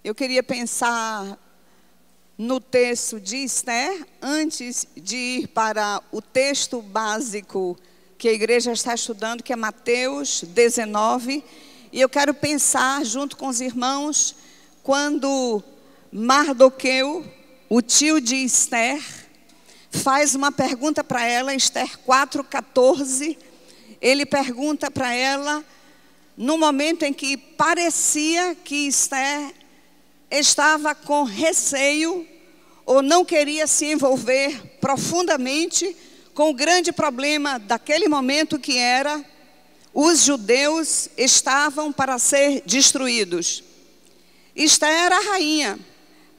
eu queria pensar no texto de Esther, antes de ir para o texto básico que a igreja está estudando, que é Mateus 19. E eu quero pensar junto com os irmãos, quando Mardoqueu, o tio de Esther, faz uma pergunta para ela, Esther 4:14. Ele pergunta para ela, no momento em que parecia que Esther estava com receio, ou não queria se envolver profundamente com o grande problema daquele momento, que era: os judeus estavam para ser destruídos. Esther era a rainha,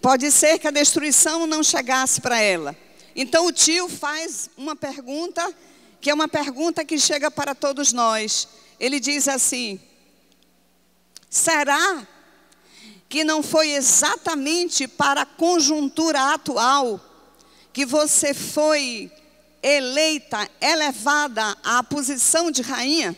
pode ser que a destruição não chegasse para ela. Então o tio faz uma pergunta, que é uma pergunta que chega para todos nós. Ele diz assim: será que não foi exatamente para a conjuntura atual que você foi eleita, elevada à posição de rainha?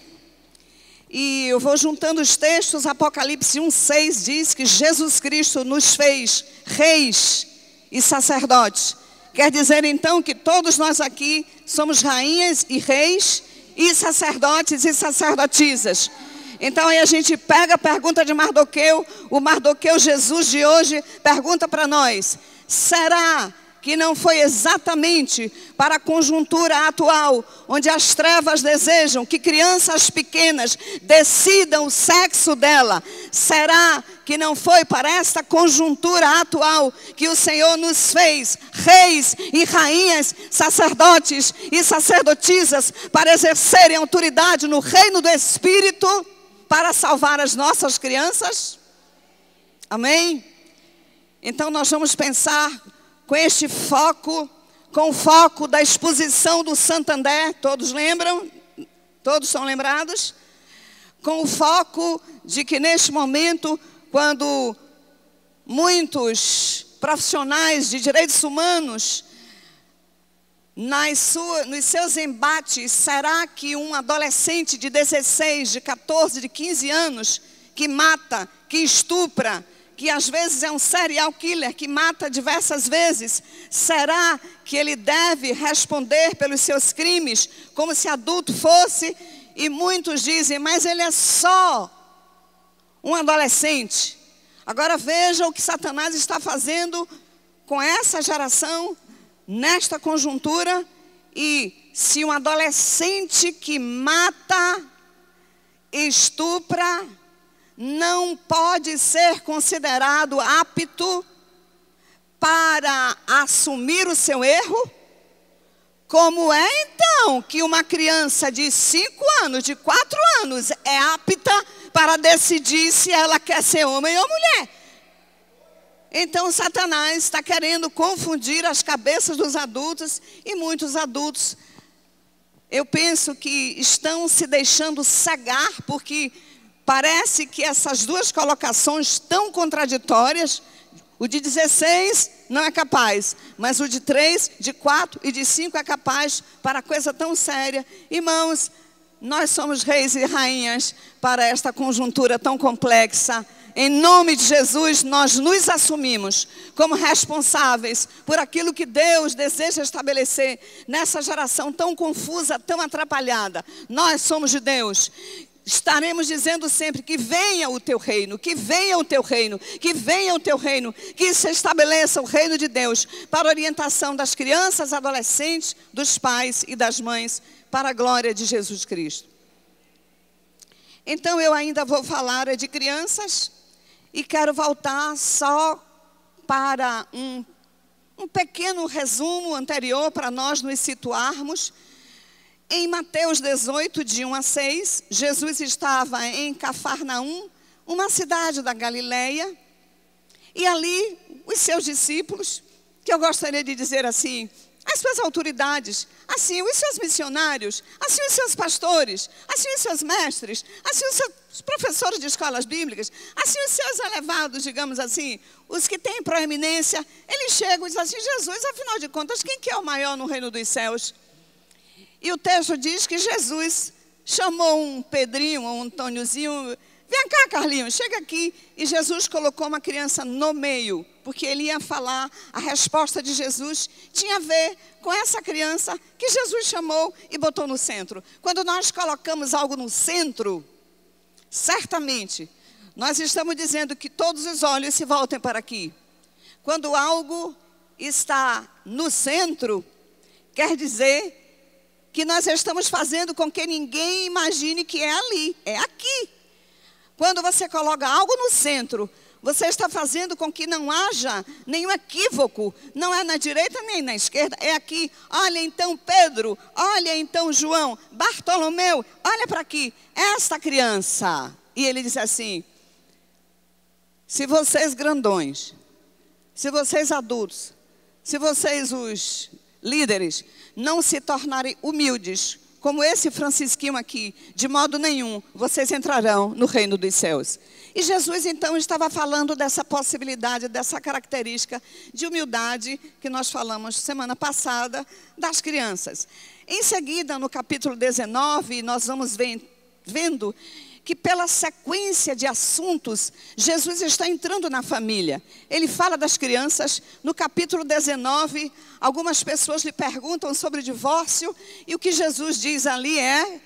E eu vou juntando os textos. Apocalipse 1:6 diz que Jesus Cristo nos fez reis e sacerdotes. Quer dizer então que todos nós aqui somos rainhas e reis e sacerdotes e sacerdotisas. Então aí a gente pega a pergunta de Mardoqueu, o Mardoqueu Jesus de hoje pergunta para nós: será que não foi exatamente para a conjuntura atual, onde as trevas desejam que crianças pequenas decidam o sexo dela? Será que não foi para esta conjuntura atual que o Senhor nos fez reis e rainhas, sacerdotes e sacerdotisas, para exercerem autoridade no reino do Espírito, para salvar as nossas crianças? Amém? Então nós vamos pensar com este foco, com o foco da exposição do Santander. Todos lembram? Todos são lembrados? Com o foco de que neste momento, quando muitos profissionais de direitos humanos, nos seus embates, será que um adolescente de 16, de 14, de 15 anos, que mata, que estupra, que às vezes é um serial killer, que mata diversas vezes, será que ele deve responder pelos seus crimes como se adulto fosse? E muitos dizem: mas ele é só um adolescente. Agora veja o que Satanás está fazendo com essa geração, nesta conjuntura. E se um adolescente que mata, estupra, não pode ser considerado apto para assumir o seu erro, como é então que uma criança de 5 anos, de 4 anos, é apta para decidir se ela quer ser homem ou mulher? Então Satanás está querendo confundir as cabeças dos adultos, e muitos adultos, eu penso que estão se deixando cegar, porque parece que essas duas colocações tão contraditórias, o de 16 não é capaz, mas o de 3, de 4 e de 5 é capaz para coisa tão séria. Irmãos, nós somos reis e rainhas para esta conjuntura tão complexa. Em nome de Jesus, nós nos assumimos como responsáveis por aquilo que Deus deseja estabelecer nessa geração tão confusa, tão atrapalhada. Nós somos de Deus. Estaremos dizendo sempre: que venha o teu reino, que venha o teu reino, que venha o teu reino, que se estabeleça o reino de Deus para a orientação das crianças, adolescentes, dos pais e das mães, para a glória de Jesus Cristo. Então eu ainda vou falar de crianças, e quero voltar só para um pequeno resumo anterior para nós nos situarmos. Em Mateus 18, de 1 a 6, Jesus estava em Cafarnaum, uma cidade da Galileia, e ali os seus discípulos, que eu gostaria de dizer assim, as suas autoridades, assim os seus missionários, assim os seus pastores, assim os seus mestres, assim os seus professores de escolas bíblicas, assim os seus elevados, digamos assim, os que têm proeminência, eles chegam e dizem assim: Jesus, afinal de contas, quem que é o maior no reino dos céus? E o texto diz que Jesus chamou um Pedrinho, um Antôniozinho, Vem cá, Carlinhos, chega aqui. E Jesus colocou uma criança no meio, porque ele ia falar, a resposta de Jesus tinha a ver com essa criança que Jesus chamou e botou no centro. Quando nós colocamos algo no centro, certamente, nós estamos dizendo que todos os olhos se voltem para aqui. Quando algo está no centro, quer dizer que nós estamos fazendo com que ninguém imagine que é ali, é aqui. Quando você coloca algo no centro, você está fazendo com que não haja nenhum equívoco. Não é na direita nem na esquerda, é aqui. Olha então Pedro, olha então João, Bartolomeu, olha para aqui, esta criança. E ele diz assim, se vocês grandões, se vocês adultos, se vocês os líderes não se tornarem humildes, como esse Francisquinho aqui, de modo nenhum, vocês entrarão no reino dos céus. E Jesus então estava falando dessa possibilidade, dessa característica de humildade que nós falamos semana passada das crianças. Em seguida, no capítulo 19, nós vamos vendo que pela sequência de assuntos, Jesus está entrando na família. Ele fala das crianças. No capítulo 19, algumas pessoas lhe perguntam sobre divórcio, e o que Jesus diz ali é: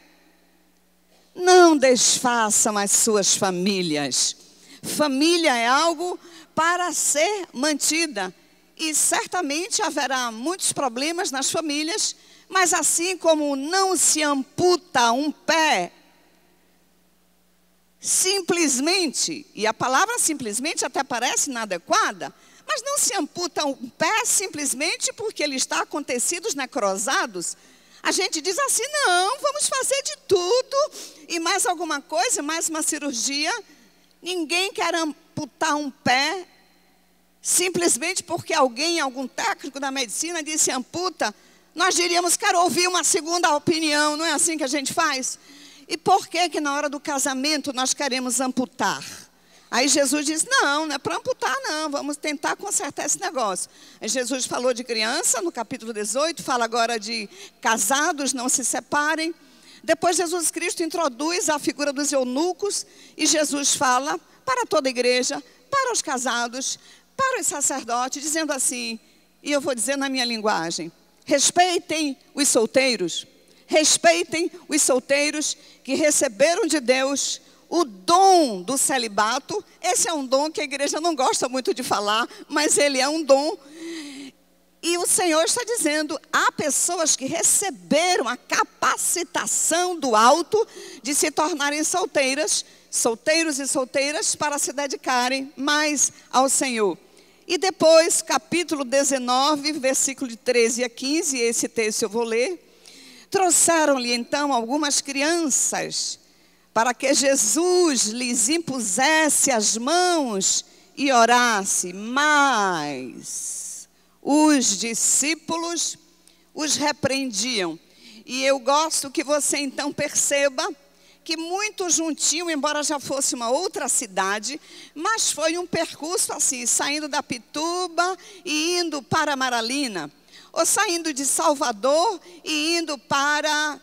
não desfaçam as suas famílias. Família é algo para ser mantida, e certamente haverá muitos problemas nas famílias, mas assim como não se amputa um pé, simplesmente, e a palavra simplesmente até parece inadequada, mas não se amputa um pé simplesmente porque ele está acontecidos necrosados. A gente diz assim, não, vamos fazer de tudo, e mais alguma coisa, mais uma cirurgia. Ninguém quer amputar um pé simplesmente porque alguém, algum técnico da medicina disse amputa. Nós diríamos, quero ouvir uma segunda opinião, não é assim que a gente faz? E por que que na hora do casamento nós queremos amputar? Aí Jesus diz, não é para amputar não, vamos tentar consertar esse negócio. Aí Jesus falou de criança, no capítulo 18, fala agora de casados, não se separem. Depois Jesus Cristo introduz a figura dos eunucos, e Jesus fala para toda a igreja, para os casados, para os sacerdotes, dizendo assim, e eu vou dizer na minha linguagem, respeitem os solteiros. Respeitem os solteiros que receberam de Deus o dom do celibato. Esse é um dom que a igreja não gosta muito de falar, mas ele é um dom. E o Senhor está dizendo, há pessoas que receberam a capacitação do alto de se tornarem solteiras, solteiros e solteiras, para se dedicarem mais ao Senhor. E depois, capítulo 19, versículo de 13 a 15, esse texto eu vou ler. Trouxeram-lhe então algumas crianças, para que Jesus lhes impusesse as mãos e orasse, mas os discípulos os repreendiam. E eu gosto que você então perceba que muito juntinho, embora já fosse uma outra cidade, mas foi um percurso assim, saindo da Pituba e indo para Maralina, ou saindo de Salvador e indo para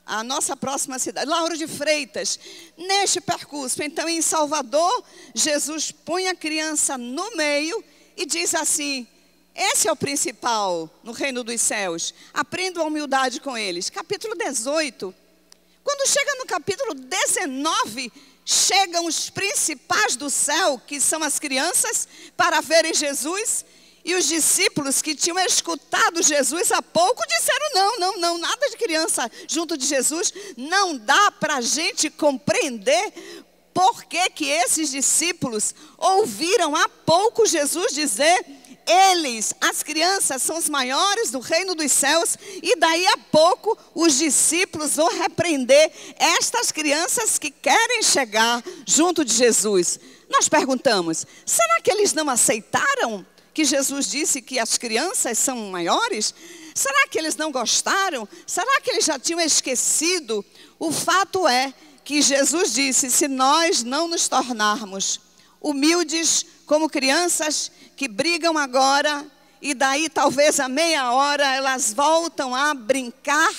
a nossa próxima cidade, Lauro de Freitas. Neste percurso, então, em Salvador, Jesus põe a criança no meio e diz assim, esse é o principal no reino dos céus, aprendam a humildade com eles. Capítulo 18, quando chega no capítulo 19, chegam os principais do céu, que são as crianças, para verem Jesus. E os discípulos que tinham escutado Jesus há pouco disseram, não, nada de criança junto de Jesus. Não dá para a gente compreender por que esses discípulos ouviram há pouco Jesus dizer, eles, as crianças, são os maiores do reino dos céus, e daí a pouco os discípulos vão repreender estas crianças que querem chegar junto de Jesus. Nós perguntamos, será que eles não aceitaram que Jesus disse que as crianças são maiores? Será que eles não gostaram? Será que eles já tinham esquecido? O fato é que Jesus disse, se nós não nos tornarmos humildes como crianças que brigam agora, e daí talvez a meia hora elas voltam a brincar,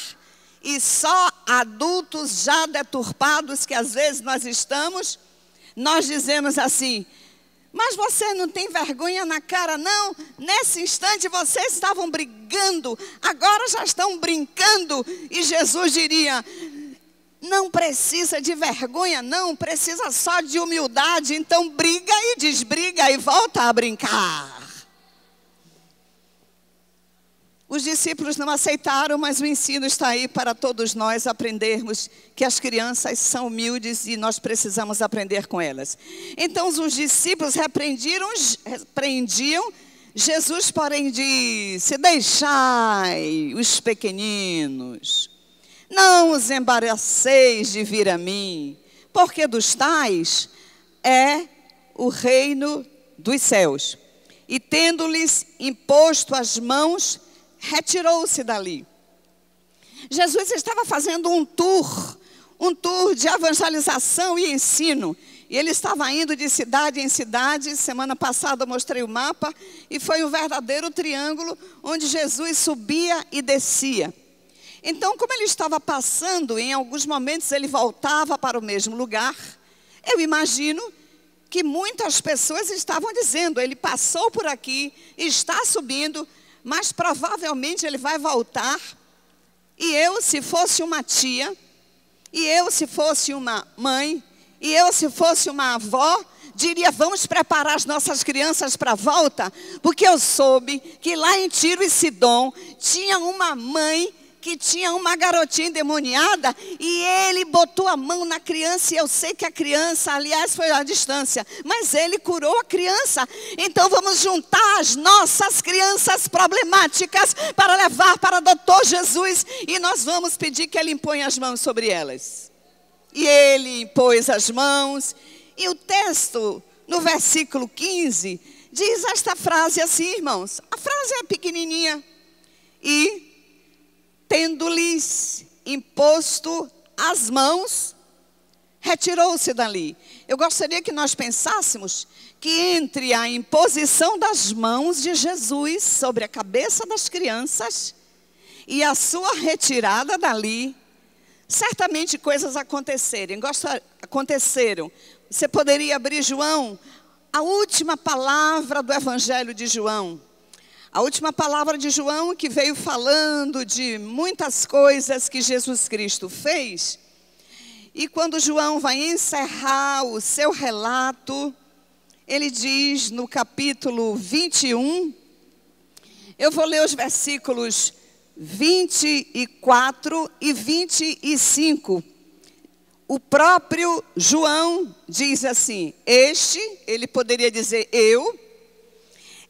e só adultos já deturpados que às vezes nós estamos, Nós dizemos assim: mas você não tem vergonha na cara, não? Nesse instante vocês estavam brigando, agora já estão brincando. E Jesus diria: não precisa de vergonha, não, precisa só de humildade. Então briga e desbriga e volta a brincar. Os discípulos não aceitaram, mas o ensino está aí para todos nós aprendermos que as crianças são humildes e nós precisamos aprender com elas. Então os discípulos repreendiam, Jesus, porém, disse: deixai os pequeninos, não os embaraceis de vir a mim, porque dos tais é o reino dos céus. E tendo-lhes imposto as mãos, retirou-se dali. Jesus estava fazendo um tour de evangelização e ensino. E ele estava indo de cidade em cidade. Semana passada eu mostrei o mapa e foi um verdadeiro triângulo onde Jesus subia e descia. Então, como ele estava passando, em alguns momentos ele voltava para o mesmo lugar. Eu imagino que muitas pessoas estavam dizendo: ele passou por aqui, está subindo, mas provavelmente ele vai voltar. E eu, se fosse uma tia, e eu, se fosse uma mãe, e eu, se fosse uma avó, diria: vamos preparar as nossas crianças para a volta, porque eu soube que lá em Tiro e Sidom tinha uma mãe que tinha uma garotinha endemoniada, e ele botou a mão na criança, e eu sei que a criança, aliás, foi à distância, mas ele curou a criança. Então vamos juntar as nossas crianças problemáticas para levar para o Doutor Jesus, e nós vamos pedir que ele imponha as mãos sobre elas. E ele impôs as mãos, e o texto, no versículo 15, diz esta frase assim, irmãos. A frase é pequenininha: e tendo-lhes imposto as mãos, retirou-se dali. Eu gostaria que nós pensássemos que entre a imposição das mãos de Jesus sobre a cabeça das crianças e a sua retirada dali, certamente coisas aconteceram. Você poderia abrir João, a última palavra do Evangelho de João. A última palavra de João, que veio falando de muitas coisas que Jesus Cristo fez. E quando João vai encerrar o seu relato, ele diz no capítulo 21, eu vou ler os versículos 24 e 25. O próprio João diz assim: ele poderia dizer eu.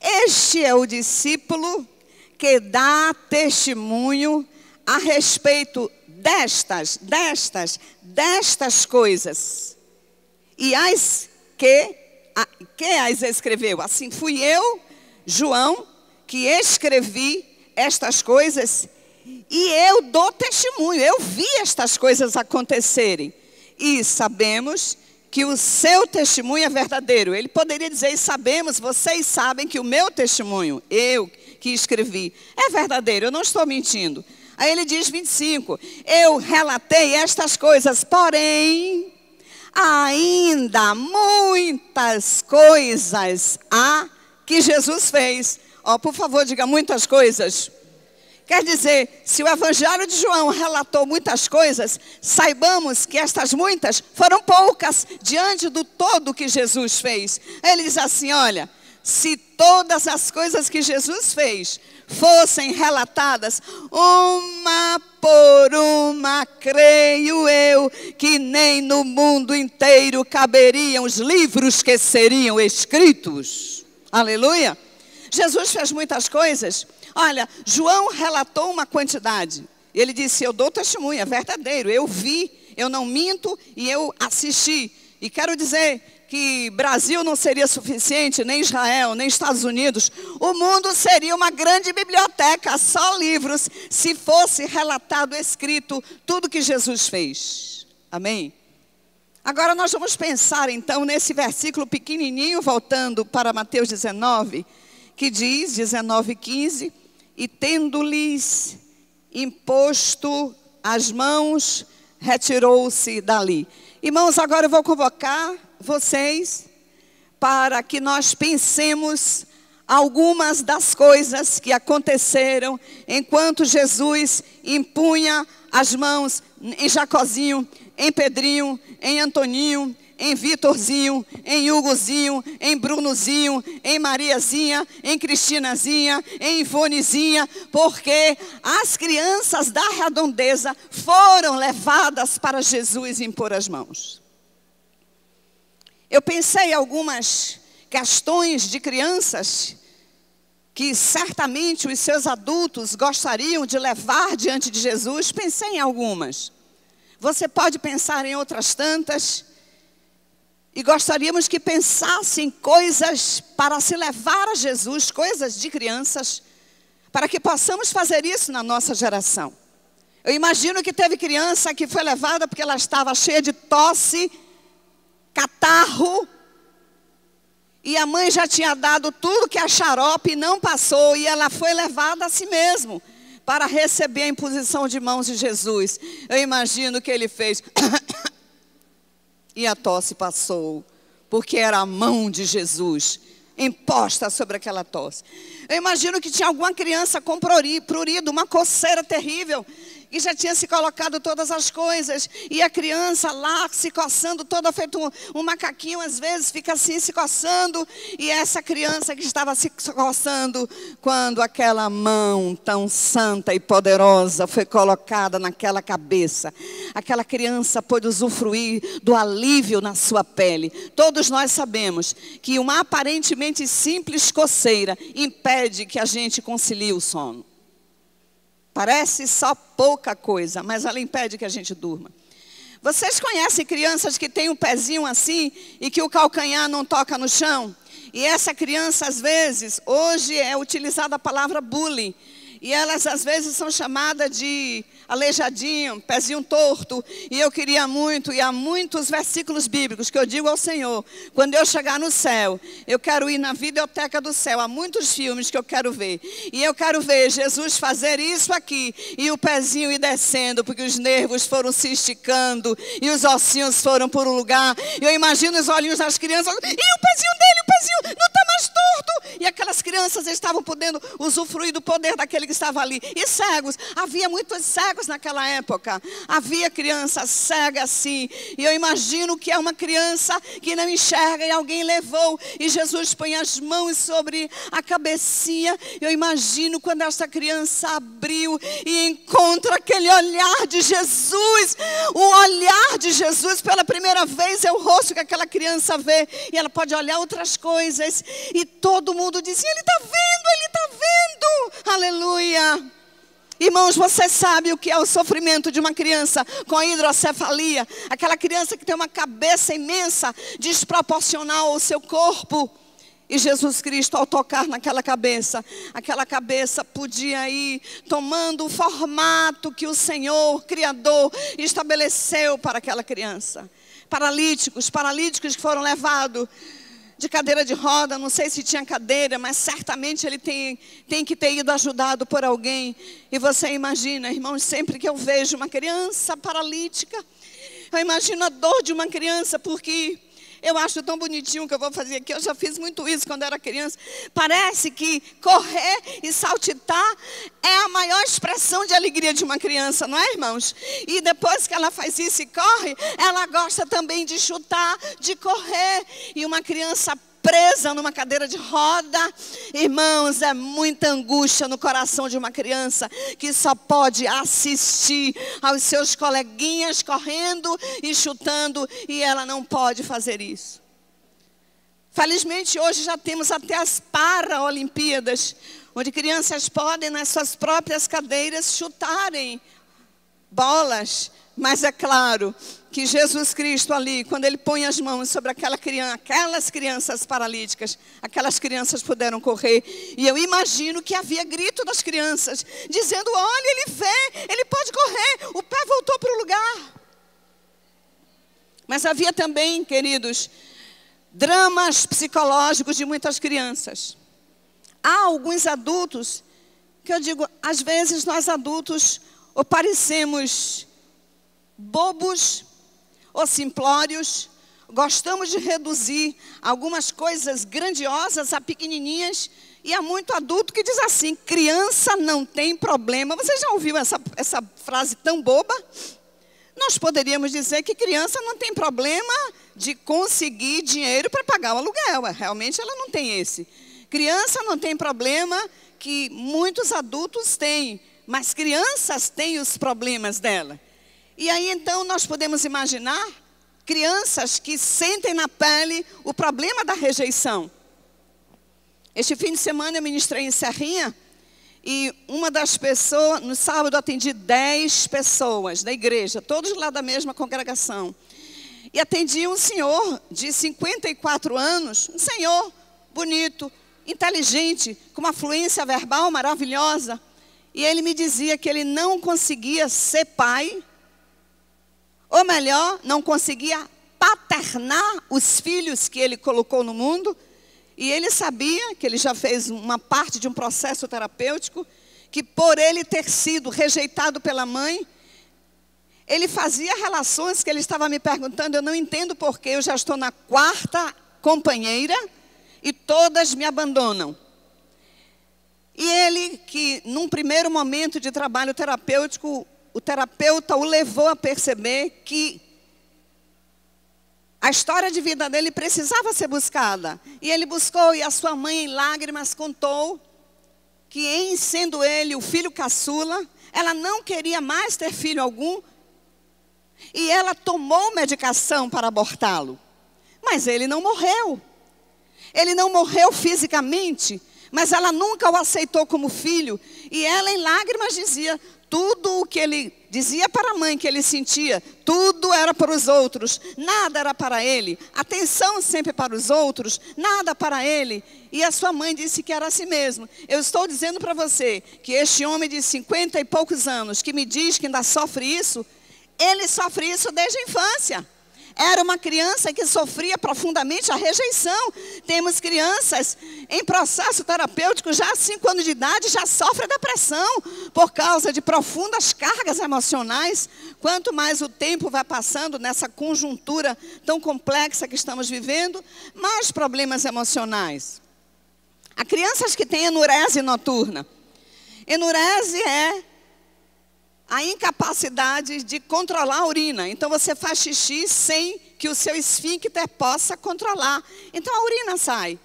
Este é o discípulo que dá testemunho a respeito destas coisas. E as que as escreveu? Assim, fui eu, João, que escrevi estas coisas, e eu dou testemunho, eu vi estas coisas acontecerem. E sabemos que o seu testemunho é verdadeiro. Ele poderia dizer: e sabemos, vocês sabem que o meu testemunho, eu que escrevi, é verdadeiro, eu não estou mentindo. Aí ele diz 25, eu relatei estas coisas, porém, ainda muitas coisas há que Jesus fez. Por favor, diga muitas coisas. Quer dizer, se o Evangelho de João relatou muitas coisas, saibamos que estas muitas foram poucas diante do todo que Jesus fez. Ele diz assim: olha, se todas as coisas que Jesus fez fossem relatadas, uma por uma, creio eu, que nem no mundo inteiro caberiam os livros que seriam escritos. Aleluia! Jesus fez muitas coisas. Olha, João relatou uma quantidade. Ele disse: eu dou testemunho, é verdadeiro. Eu vi, eu não minto e eu assisti. E quero dizer que Brasil não seria suficiente, nem Israel, nem Estados Unidos. O mundo seria uma grande biblioteca, só livros, se fosse relatado, escrito, tudo que Jesus fez. Amém? Agora nós vamos pensar então nesse versículo pequenininho, voltando para Mateus 19, que diz, 19:15, e tendo-lhes imposto as mãos, retirou-se dali. Irmãos, agora eu vou convocar vocês para que nós pensemos algumas das coisas que aconteceram enquanto Jesus impunha as mãos em Jacozinho, em Pedrinho, em Antoninho, em Vitorzinho, em Hugozinho, em Brunozinho, em Mariazinha, em Cristinazinha, em Ivonezinha, porque as crianças da redondeza foram levadas para Jesus impor as mãos. Eu pensei em algumas questões de crianças que certamente os seus adultos gostariam de levar diante de Jesus. Pensei em algumas. Você pode pensar em outras tantas. E gostaríamos que pensassem coisas para se levar a Jesus, coisas de crianças, para que possamos fazer isso na nossa geração. Eu imagino que teve criança que foi levada porque ela estava cheia de tosse, catarro, e a mãe já tinha dado tudo que é xarope e não passou, e ela foi levada a si mesmo para receber a imposição de mãos de Jesus. Eu imagino que ele fez e a tosse passou, porque era a mão de Jesus imposta sobre aquela tosse. Eu imagino que tinha alguma criança com prurido, uma coceira terrível, e já tinha se colocado todas as coisas, e a criança lá se coçando, toda feito um macaquinho, às vezes fica assim se coçando, e essa criança que estava se coçando, quando aquela mão tão santa e poderosa foi colocada naquela cabeça, aquela criança pôde usufruir do alívio na sua pele. Todos nós sabemos que uma aparentemente simples coceira impede que a gente concilie o sono. Parece só pouca coisa, mas ela impede que a gente durma. Vocês conhecem crianças que têm um pezinho assim e que o calcanhar não toca no chão? E essa criança, às vezes, hoje é utilizada a palavra bullying. E elas, às vezes, são chamadas de aleijadinho, pezinho torto. E eu queria muito, e há muitos versículos bíblicos que eu digo ao Senhor: quando eu chegar no céu, eu quero ir na videoteca do céu. Há muitos filmes que eu quero ver. E eu quero ver Jesus fazer isso aqui, e o pezinho ir descendo, porque os nervos foram se esticando, e os ossinhos foram por um lugar. E eu imagino os olhinhos das crianças, e o pezinho dele, o pezinho não está mais torto. E aquelas crianças estavam podendo usufruir do poder daquele que estava ali. E cegos, havia muitos cegos naquela época. Havia criança cega assim. E eu imagino que é uma criança que não enxerga e alguém levou. E Jesus põe as mãos sobre a cabecinha. Eu imagino quando essa criança abriu e encontra aquele olhar de Jesus. O olhar de Jesus, pela primeira vez, é o rosto que aquela criança vê. E ela pode olhar outras coisas. E todo mundo dizia: ele está vendo, ele está vendo. Aleluia. Irmãos, você sabe o que é o sofrimento de uma criança com hidrocefalia? Aquela criança que tem uma cabeça imensa, desproporcional ao seu corpo. E Jesus Cristo, ao tocar naquela cabeça, aquela cabeça podia ir tomando o formato que o Senhor, Criador, estabeleceu para aquela criança. Paralíticos que foram levados de cadeira de roda, não sei se tinha cadeira, mas certamente ele tem que ter ido ajudado por alguém. E você imagina, irmãos, sempre que eu vejo uma criança paralítica, eu imagino a dor de uma criança, porque eu acho tão bonitinho o que eu vou fazer aqui. Eu já fiz muito isso quando era criança. Parece que correr e saltitar é a maior expressão de alegria de uma criança, não é, irmãos? E depois que ela faz isso e corre, ela gosta também de chutar, de correr. E uma criança presa numa cadeira de roda, irmãos, é muita angústia no coração de uma criança que só pode assistir aos seus coleguinhas correndo e chutando, e ela não pode fazer isso. Felizmente hoje já temos até as Paraolimpíadas, onde crianças podem nas suas próprias cadeiras chutarem bolas. Mas é claro que Jesus Cristo ali, quando ele põe as mãos sobre aquelas crianças paralíticas, aquelas crianças puderam correr. E eu imagino que havia grito das crianças, dizendo: olha, ele vê, ele pode correr, o pé voltou para o lugar. Mas havia também, queridos, dramas psicológicos de muitas crianças. Há alguns adultos que eu digo, às vezes nós adultos ou parecemos bobos, ou simplórios, gostamos de reduzir algumas coisas grandiosas a pequenininhas, e há muito adulto que diz assim: criança não tem problema. Você já ouviu essa frase tão boba? Nós poderíamos dizer que criança não tem problema de conseguir dinheiro para pagar o aluguel. Realmente ela não tem esse. Criança não tem problema que muitos adultos têm, mas crianças têm os problemas dela. E aí então nós podemos imaginar crianças que sentem na pele o problema da rejeição. Este fim de semana eu ministrei em Serrinha, e uma das pessoas, no sábado eu atendi 10 pessoas da igreja, todos lá da mesma congregação. E atendi um senhor de 54 anos, um senhor bonito, inteligente, com uma fluência verbal maravilhosa. E ele me dizia que ele não conseguia ser pai, ou melhor, não conseguia paternar os filhos que ele colocou no mundo. E ele sabia que ele já fez uma parte de um processo terapêutico, que por ele ter sido rejeitado pela mãe, ele fazia relações que ele estava me perguntando: eu não entendo porquê, eu já estou na 4ª companheira e todas me abandonam. E ele, que num primeiro momento de trabalho terapêutico, o terapeuta o levou a perceber que a história de vida dele precisava ser buscada. E ele buscou, e a sua mãe, em lágrimas, contou que, em sendo ele o filho caçula, ela não queria mais ter filho algum, e ela tomou medicação para abortá-lo. Mas ele não morreu. Ele não morreu fisicamente, mas ela nunca o aceitou como filho. E ela, em lágrimas, dizia: tudo o que ele dizia para a mãe que ele sentia, tudo era para os outros, nada era para ele. Atenção sempre para os outros, nada para ele. E a sua mãe disse que era assim mesmo. Eu estou dizendo para você que este homem de 50 e poucos anos, que me diz que ainda sofre isso, ele sofre isso desde a infância. Era uma criança que sofria profundamente a rejeição. Temos crianças em processo terapêutico, já há 5 anos de idade, já sofrem depressão por causa de profundas cargas emocionais. Quanto mais o tempo vai passando nessa conjuntura tão complexa que estamos vivendo, mais problemas emocionais. Há crianças que têm enurese noturna. Enurese é a incapacidade de controlar a urina. Então você faz xixi sem que o seu esfíncter possa controlar. Então a urina sai.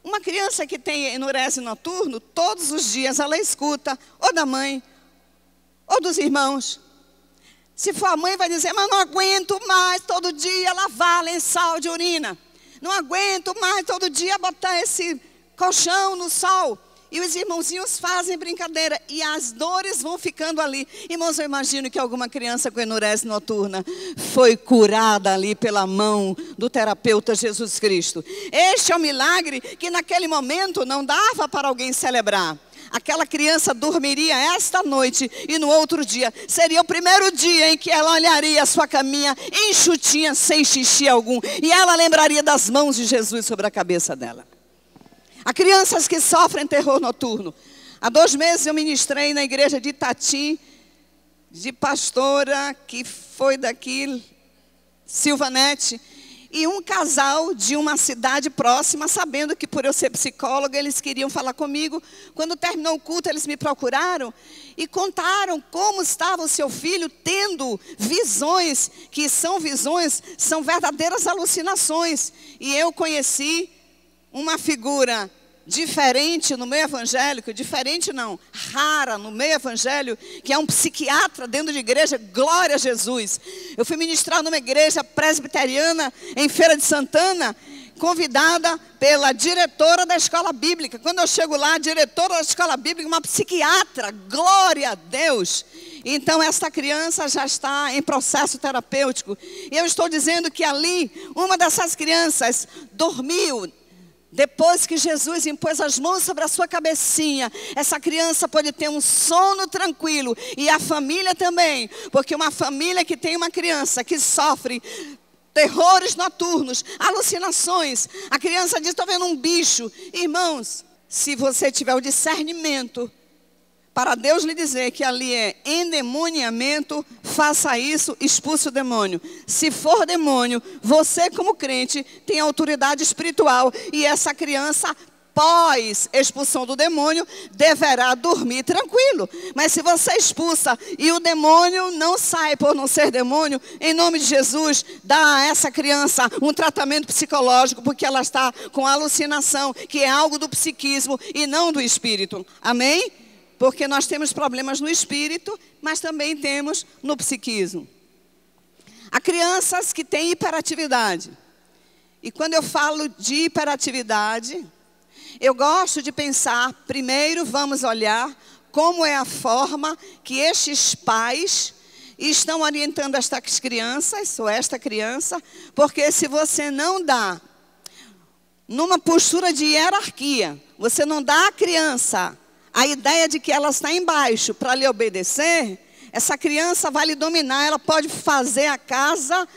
Uma criança que tem enurese noturno, todos os dias ela escuta ou da mãe ou dos irmãos. Se for a mãe, vai dizer: mas não aguento mais todo dia lavar lençol de urina. Não aguento mais todo dia botar esse colchão no sol. E os irmãozinhos fazem brincadeira, e as dores vão ficando ali. Irmãos, eu imagino que alguma criança com enurese noturna foi curada ali pela mão do terapeuta Jesus Cristo. Este é um milagre que naquele momento não dava para alguém celebrar. Aquela criança dormiria esta noite, e no outro dia seria o primeiro dia em que ela olharia a sua caminha enxutinha, sem xixi algum. E ela lembraria das mãos de Jesus sobre a cabeça dela. Há crianças que sofrem terror noturno. Há 2 meses eu ministrei na igreja de Itati, de pastora que foi daqui, Silvanete, e um casal de uma cidade próxima, sabendo que por eu ser psicóloga, eles queriam falar comigo. Quando terminou o culto, eles me procuraram e contaram como estava o seu filho tendo visões, que são visões, são verdadeiras alucinações. E eu conheci uma figura diferente no meio evangélico, diferente não, rara no meio evangélico, que é um psiquiatra dentro de igreja. Glória a Jesus. Eu fui ministrar numa igreja presbiteriana em Feira de Santana, convidada pela diretora da escola bíblica. Quando eu chego lá, a diretora da escola bíblica, uma psiquiatra, glória a Deus. Então essa criança já está em processo terapêutico. E eu estou dizendo que ali, uma dessas crianças dormiu. Depois que Jesus impôs as mãos sobre a sua cabecinha, essa criança pode ter um sono tranquilo. E a família também. Porque uma família que tem uma criança que sofre terrores noturnos, alucinações. A criança diz: estou vendo um bicho. Irmãos, se você tiver o discernimento para Deus lhe dizer que ali é endemoniamento, faça isso, expulse o demônio. Se for demônio, você como crente tem autoridade espiritual e essa criança, pós expulsão do demônio, deverá dormir tranquilo. Mas se você expulsa e o demônio não sai por não ser demônio, em nome de Jesus, dá a essa criança um tratamento psicológico, porque ela está com alucinação, que é algo do psiquismo e não do espírito. Amém? Porque nós temos problemas no espírito, mas também temos no psiquismo. Há crianças que têm hiperatividade. E quando eu falo de hiperatividade, eu gosto de pensar, primeiro vamos olhar como é a forma que estes pais estão orientando estas crianças, ou esta criança, porque se você não dá numa postura de hierarquia, você não dá à criança a ideia de que ela está embaixo para lhe obedecer, essa criança vai lhe dominar, ela pode fazer a casa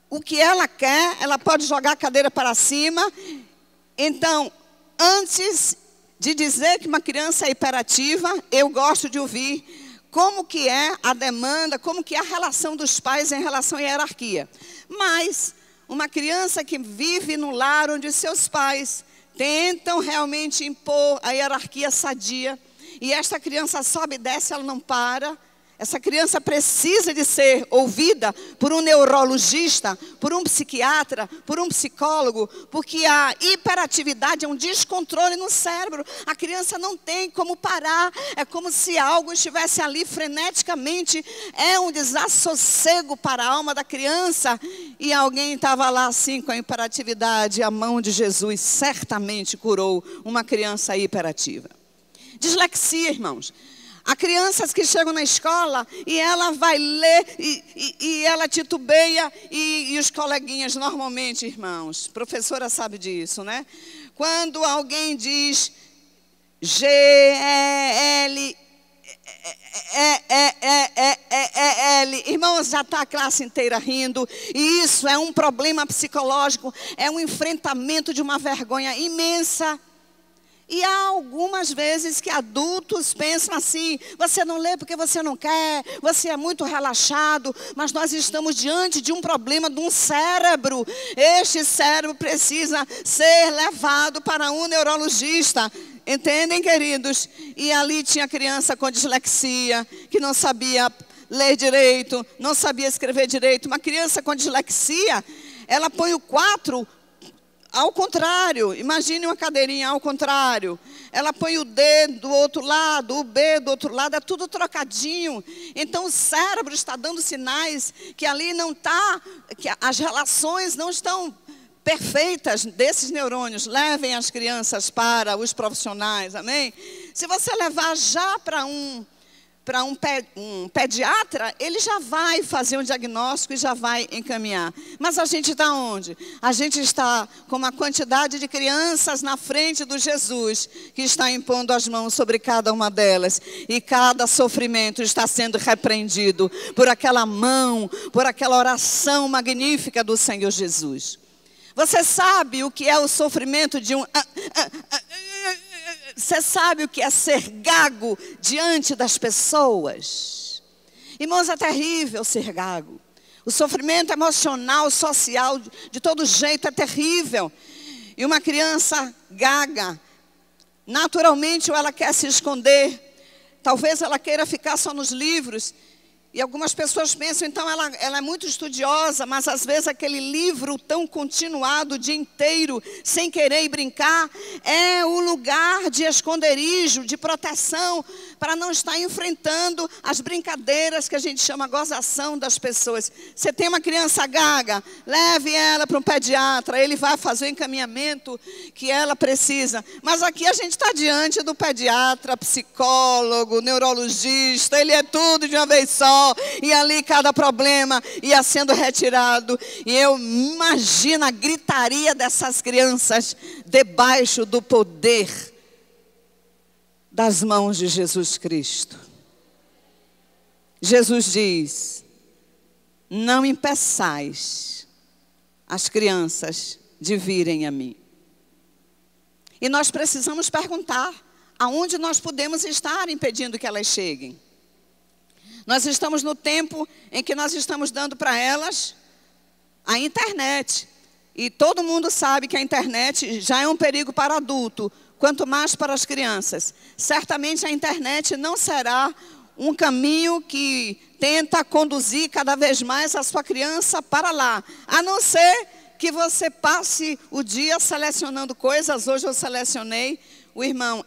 o que ela quer, ela pode jogar a cadeira para cima. Então, antes de dizer que uma criança é hiperativa, eu gosto de ouvir como que é a demanda, como que é a relação dos pais em relação à hierarquia. Mas uma criança que vive no lar onde seus pais tentam realmente impor a hierarquia sadia, e esta criança sobe e desce, ela não para. Essa criança precisa de ser ouvida por um neurologista, por um psiquiatra, por um psicólogo, porque a hiperatividade é um descontrole no cérebro. A criança não tem como parar, é como se algo estivesse ali freneticamente, é um desassossego para a alma da criança. E alguém estava lá assim com a hiperatividade, a mão de Jesus certamente curou uma criança hiperativa. Dislexia, irmãos. Há crianças que chegam na escola e ela vai ler e ela titubeia e os coleguinhas, normalmente, irmãos, professora sabe disso, né? Quando alguém diz G-E-L, irmãos, já está a classe inteira rindo. E isso é um problema psicológico, é um enfrentamento de uma vergonha imensa. E há algumas vezes que adultos pensam assim: você não lê porque você não quer, você é muito relaxado. Mas nós estamos diante de um problema de um cérebro. Este cérebro precisa ser levado para um neurologista. Entendem, queridos? E ali tinha criança com dislexia, que não sabia ler direito, não sabia escrever direito. Uma criança com dislexia, ela põe o 4 ao contrário. Imagine uma cadeirinha ao contrário. Ela põe o D do outro lado, o B do outro lado, é tudo trocadinho. Então o cérebro está dando sinais que ali não está, que as relações não estão perfeitas desses neurônios. Levem as crianças para os profissionais, amém? Se você levar já para um pediatra, ele já vai fazer um diagnóstico e já vai encaminhar. Mas a gente está onde? A gente está com uma quantidade de crianças na frente do Jesus, que está impondo as mãos sobre cada uma delas. E cada sofrimento está sendo repreendido por aquela mão, por aquela oração magnífica do Senhor Jesus. Você sabe o que é o sofrimento de um... Você sabe o que é ser gago diante das pessoas? Irmãos, é terrível ser gago. O sofrimento emocional, social, de todo jeito é terrível. E uma criança gaga, naturalmente, ou ela quer se esconder, talvez ela queira ficar só nos livros. E algumas pessoas pensam, então ela é muito estudiosa, mas às vezes aquele livro tão continuado o dia inteiro, sem querer ir brincar, é o lugar de esconderijo, de proteção, para não estar enfrentando as brincadeiras que a gente chama gozação das pessoas. Você tem uma criança gaga, leve ela para um pediatra, ele vai fazer o encaminhamento que ela precisa. Mas aqui a gente está diante do pediatra, psicólogo, neurologista, ele é tudo de uma vez só. E ali cada problema ia sendo retirado. E eu imagino a gritaria dessas crianças debaixo do poder das mãos de Jesus Cristo. Jesus diz: não impeçais as crianças de virem a mim. E nós precisamos perguntar aonde nós podemos estar impedindo que elas cheguem. Nós estamos no tempo em que nós estamos dando para elas a internet. E todo mundo sabe que a internet já é um perigo para adulto, quanto mais para as crianças. Certamente a internet não será um caminho que tenta conduzir cada vez mais a sua criança para lá. A não ser que você passe o dia selecionando coisas. Hoje eu selecionei o irmão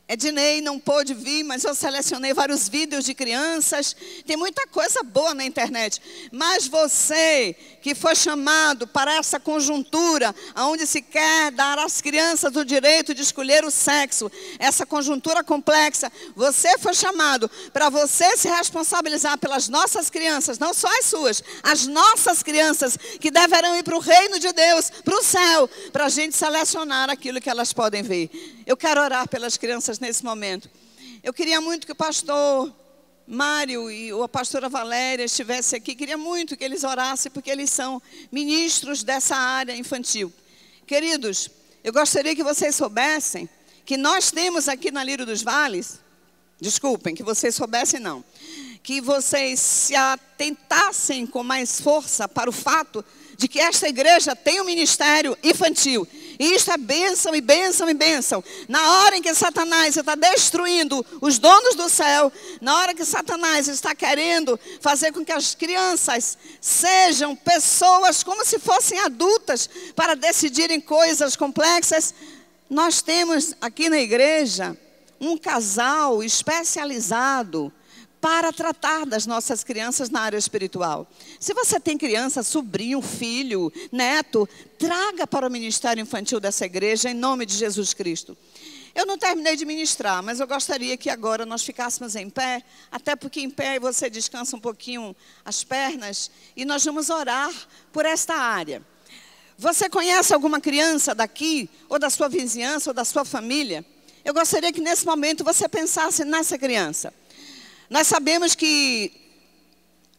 Ednei não pôde vir, mas eu selecionei vários vídeos de crianças. Tem muita coisa boa na internet. Mas você que foi chamado para essa conjuntura, onde se quer dar às crianças o direito de escolher o sexo, essa conjuntura complexa, você foi chamado para você se responsabilizar pelas nossas crianças, não só as suas, as nossas crianças, que deverão ir para o reino de Deus, para o céu, para a gente selecionar aquilo que elas podem ver. Eu quero orar pelas crianças nesse momento. Eu queria muito que o pastor Mário e a pastora Valéria estivessem aqui. Queria muito que eles orassem, porque eles são ministros dessa área infantil. Queridos, eu gostaria que vocês soubessem que nós temos aqui na Lírio dos Vales, desculpem, que vocês soubessem não, que vocês se atentassem com mais força para o fato de que esta igreja tem um ministério infantil. E isto é bênção e bênção e bênção. Na hora em que Satanás está destruindo os donos do céu, na hora que Satanás está querendo fazer com que as crianças sejam pessoas como se fossem adultas para decidirem coisas complexas, nós temos aqui na igreja um casal especializado para tratar das nossas crianças na área espiritual. Se você tem criança, sobrinho, filho, neto, traga para o ministério infantil dessa igreja, em nome de Jesus Cristo. Eu não terminei de ministrar, mas eu gostaria que agora nós ficássemos em pé, até porque em pé você descansa um pouquinho as pernas, e nós vamos orar por esta área. Você conhece alguma criança daqui, ou da sua vizinhança, ou da sua família? Eu gostaria que nesse momento você pensasse nessa criança. Nós sabemos que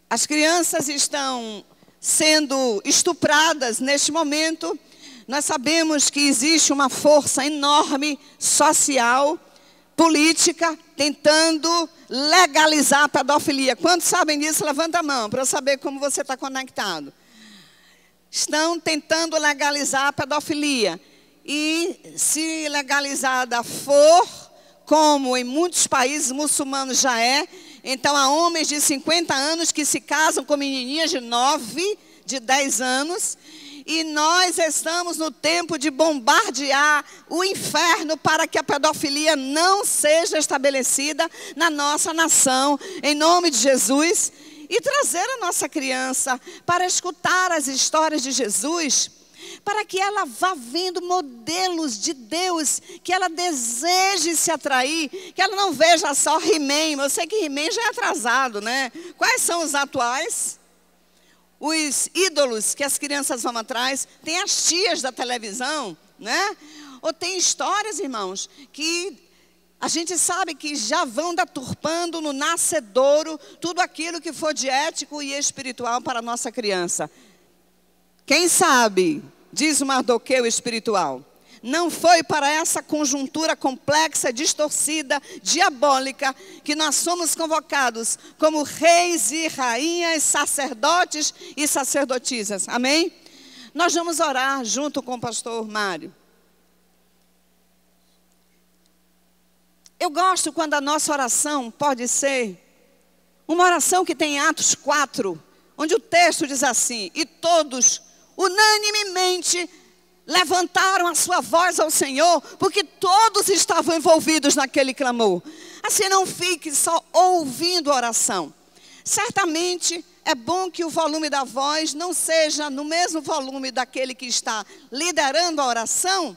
as crianças estão sendo estupradas neste momento. Nós sabemos que existe uma força enorme social, política, tentando legalizar a pedofilia. Quantos sabem disso? Levanta a mão para eu saber como você está conectado. Estão tentando legalizar a pedofilia. E se legalizada for, como em muitos países muçulmanos já é, então há homens de 50 anos que se casam com menininhas de 9, de 10 anos, e nós estamos no tempo de bombardear o inferno para que a pedofilia não seja estabelecida na nossa nação, em nome de Jesus, e trazer a nossa criança para escutar as histórias de Jesus, para que ela vá vendo modelos de Deus, que ela deseje se atrair, que ela não veja só He-Man. Eu sei que He-Man já é atrasado, né? Quais são os atuais? Os ídolos que as crianças vão atrás. Tem as tias da televisão, né? Ou tem histórias, irmãos, que a gente sabe que já vão deturpando no nascedouro tudo aquilo que for de ético e espiritual para a nossa criança. Quem sabe, diz o Mardoqueu espiritual, não foi para essa conjuntura complexa, distorcida, diabólica, que nós somos convocados como reis e rainhas, sacerdotes e sacerdotisas. Amém? Nós vamos orar junto com o pastor Mário. Eu gosto quando a nossa oração pode ser uma oração que tem Atos 4, onde o texto diz assim: e todos unanimemente levantaram a sua voz ao Senhor, porque todos estavam envolvidos naquele clamor. Assim, não fique só ouvindo a oração. Certamente é bom que o volume da voz não seja no mesmo volume daquele que está liderando a oração,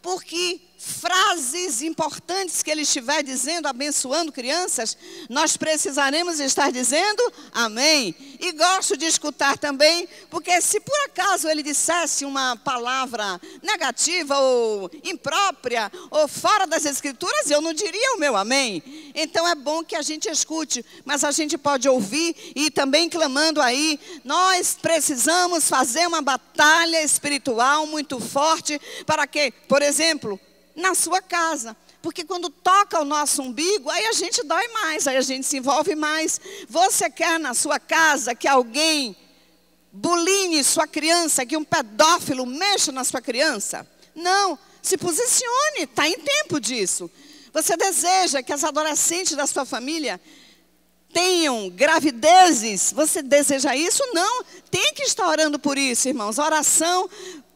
porque frases importantes que ele estiver dizendo, abençoando crianças, nós precisaremos estar dizendo amém. E gosto de escutar também, porque se por acaso ele dissesse uma palavra negativa ou imprópria ou fora das escrituras, eu não diria o meu amém. Então é bom que a gente escute, mas a gente pode ouvir e também clamando aí. Nós precisamos fazer uma batalha espiritual muito forte para que, por exemplo, na sua casa, Porque quando toca o nosso umbigo, aí a gente dói mais, aí a gente se envolve mais. Você quer na sua casa que alguém buline sua criança, que um pedófilo mexa na sua criança? Não, se posicione, está em tempo disso. Você deseja que as adolescentes da sua família tenham gravidezes? Você deseja isso? Não, tem que estar orando por isso, irmãos. Oração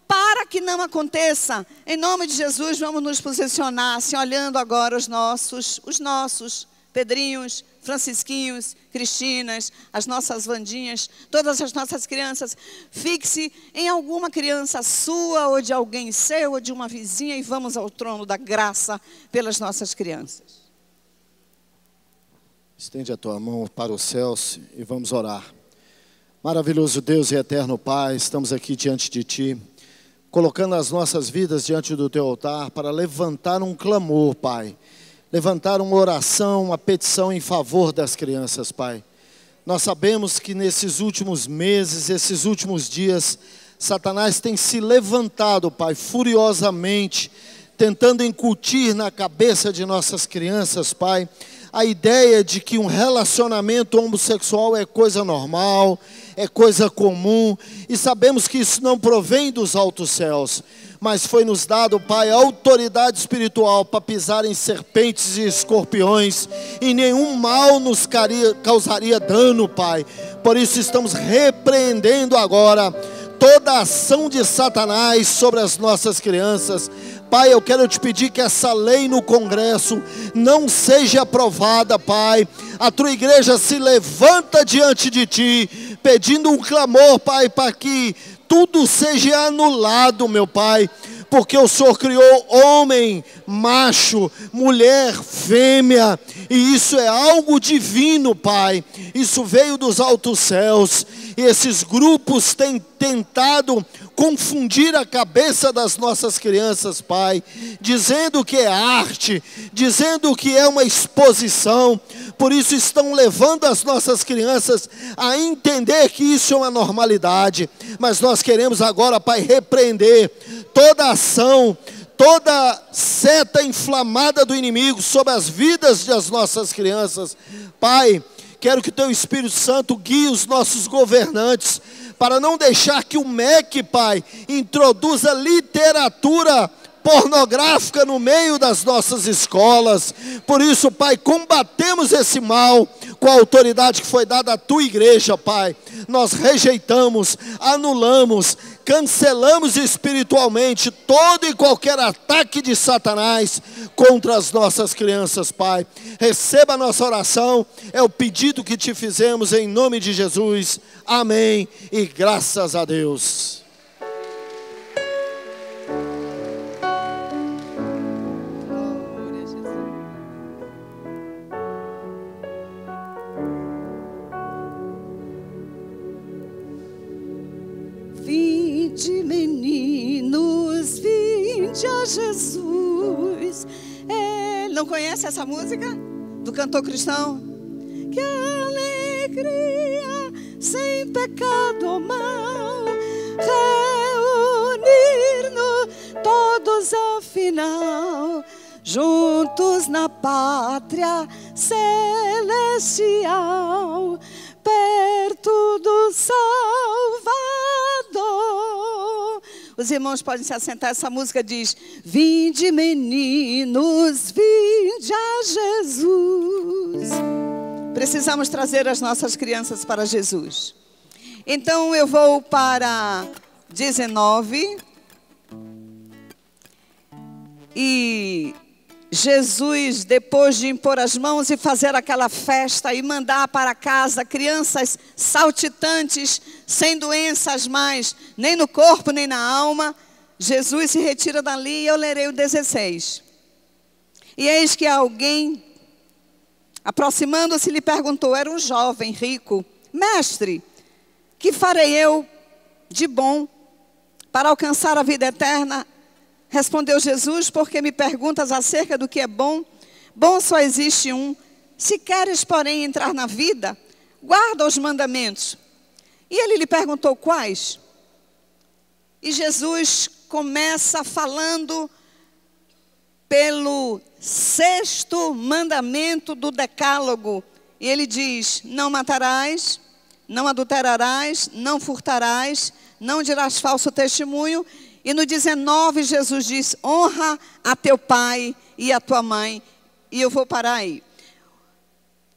para que não aconteça. Em nome de Jesus, vamos nos posicionar, assim, olhando agora os nossos Pedrinhos, Francisquinhos, Cristinas, as nossas Vandinhas, todas as nossas crianças. Fixe em alguma criança sua, ou de alguém seu, ou de uma vizinha, e vamos ao trono da graça pelas nossas crianças. Estende a tua mão para os céus e vamos orar. Maravilhoso Deus e eterno Pai, estamos aqui diante de Ti, colocando as nossas vidas diante do Teu altar para levantar um clamor, Pai. Levantar uma oração, uma petição em favor das crianças, Pai. Nós sabemos que nesses últimos meses, esses últimos dias, Satanás tem se levantado, Pai, furiosamente, tentando incutir na cabeça de nossas crianças, Pai, a ideia de que um relacionamento homossexual é coisa normal, é coisa comum, e sabemos que isso não provém dos altos céus, mas foi nos dado, Pai, autoridade espiritual para pisar em serpentes e escorpiões, e nenhum mal nos causaria dano, Pai. Por isso estamos repreendendo agora toda a ação de Satanás sobre as nossas crianças. Pai, eu quero te pedir que essa lei no Congresso não seja aprovada, Pai. A tua igreja se levanta diante de Ti, pedindo um clamor, Pai, para que tudo seja anulado, meu Pai, porque o Senhor criou homem, macho, mulher, fêmea, e isso é algo divino, Pai. Isso veio dos altos céus, e esses grupos têm tentado confundir a cabeça das nossas crianças, Pai, dizendo que é arte, dizendo que é uma exposição. Por isso estão levando as nossas crianças a entender que isso é uma normalidade. Mas nós queremos agora, Pai, repreender toda ação, toda seta inflamada do inimigo sobre as vidas das nossas crianças. Pai, quero que o Teu Espírito Santo guie os nossos governantes, para não deixar que o MEC, Pai, introduza literatura pornográfica no meio das nossas escolas. Por isso, Pai, combatemos esse mal com a autoridade que foi dada à Tua igreja, Pai. Nós rejeitamos, anulamos, cancelamos espiritualmente todo e qualquer ataque de Satanás contra as nossas crianças, Pai. Receba a nossa oração, é o pedido que Te fizemos em nome de Jesus. Amém e graças a Deus. Vinde, meninos, vinde a Jesus. Não conhece essa música? Do cantor cristão? Que alegria, sem pecado ou mal, reunir-nos todos afinal, juntos na pátria celestial, perto do Salvador. Os irmãos podem se assentar. Essa música diz: vinde, meninos, vinde a Jesus. Precisamos trazer as nossas crianças para Jesus. Então eu vou para 19. E Jesus, depois de impor as mãos e fazer aquela festa e mandar para casa crianças saltitantes, sem doenças mais, nem no corpo nem na alma, Jesus se retira dali. E eu lerei o 16. E eis que alguém, aproximando-se, lhe perguntou, era um jovem rico: mestre, que farei eu de bom para alcançar a vida eterna? Respondeu Jesus: porque me perguntas acerca do que é bom? Bom só existe um. Se queres, porém, entrar na vida, guarda os mandamentos. E ele lhe perguntou: quais? E Jesus começa falando pelo 6º mandamento do decálogo. E ele diz: não matarás, não adulterarás, não furtarás, não dirás falso testemunho. E no 19 Jesus diz: honra a teu pai e a tua mãe. E eu vou parar aí.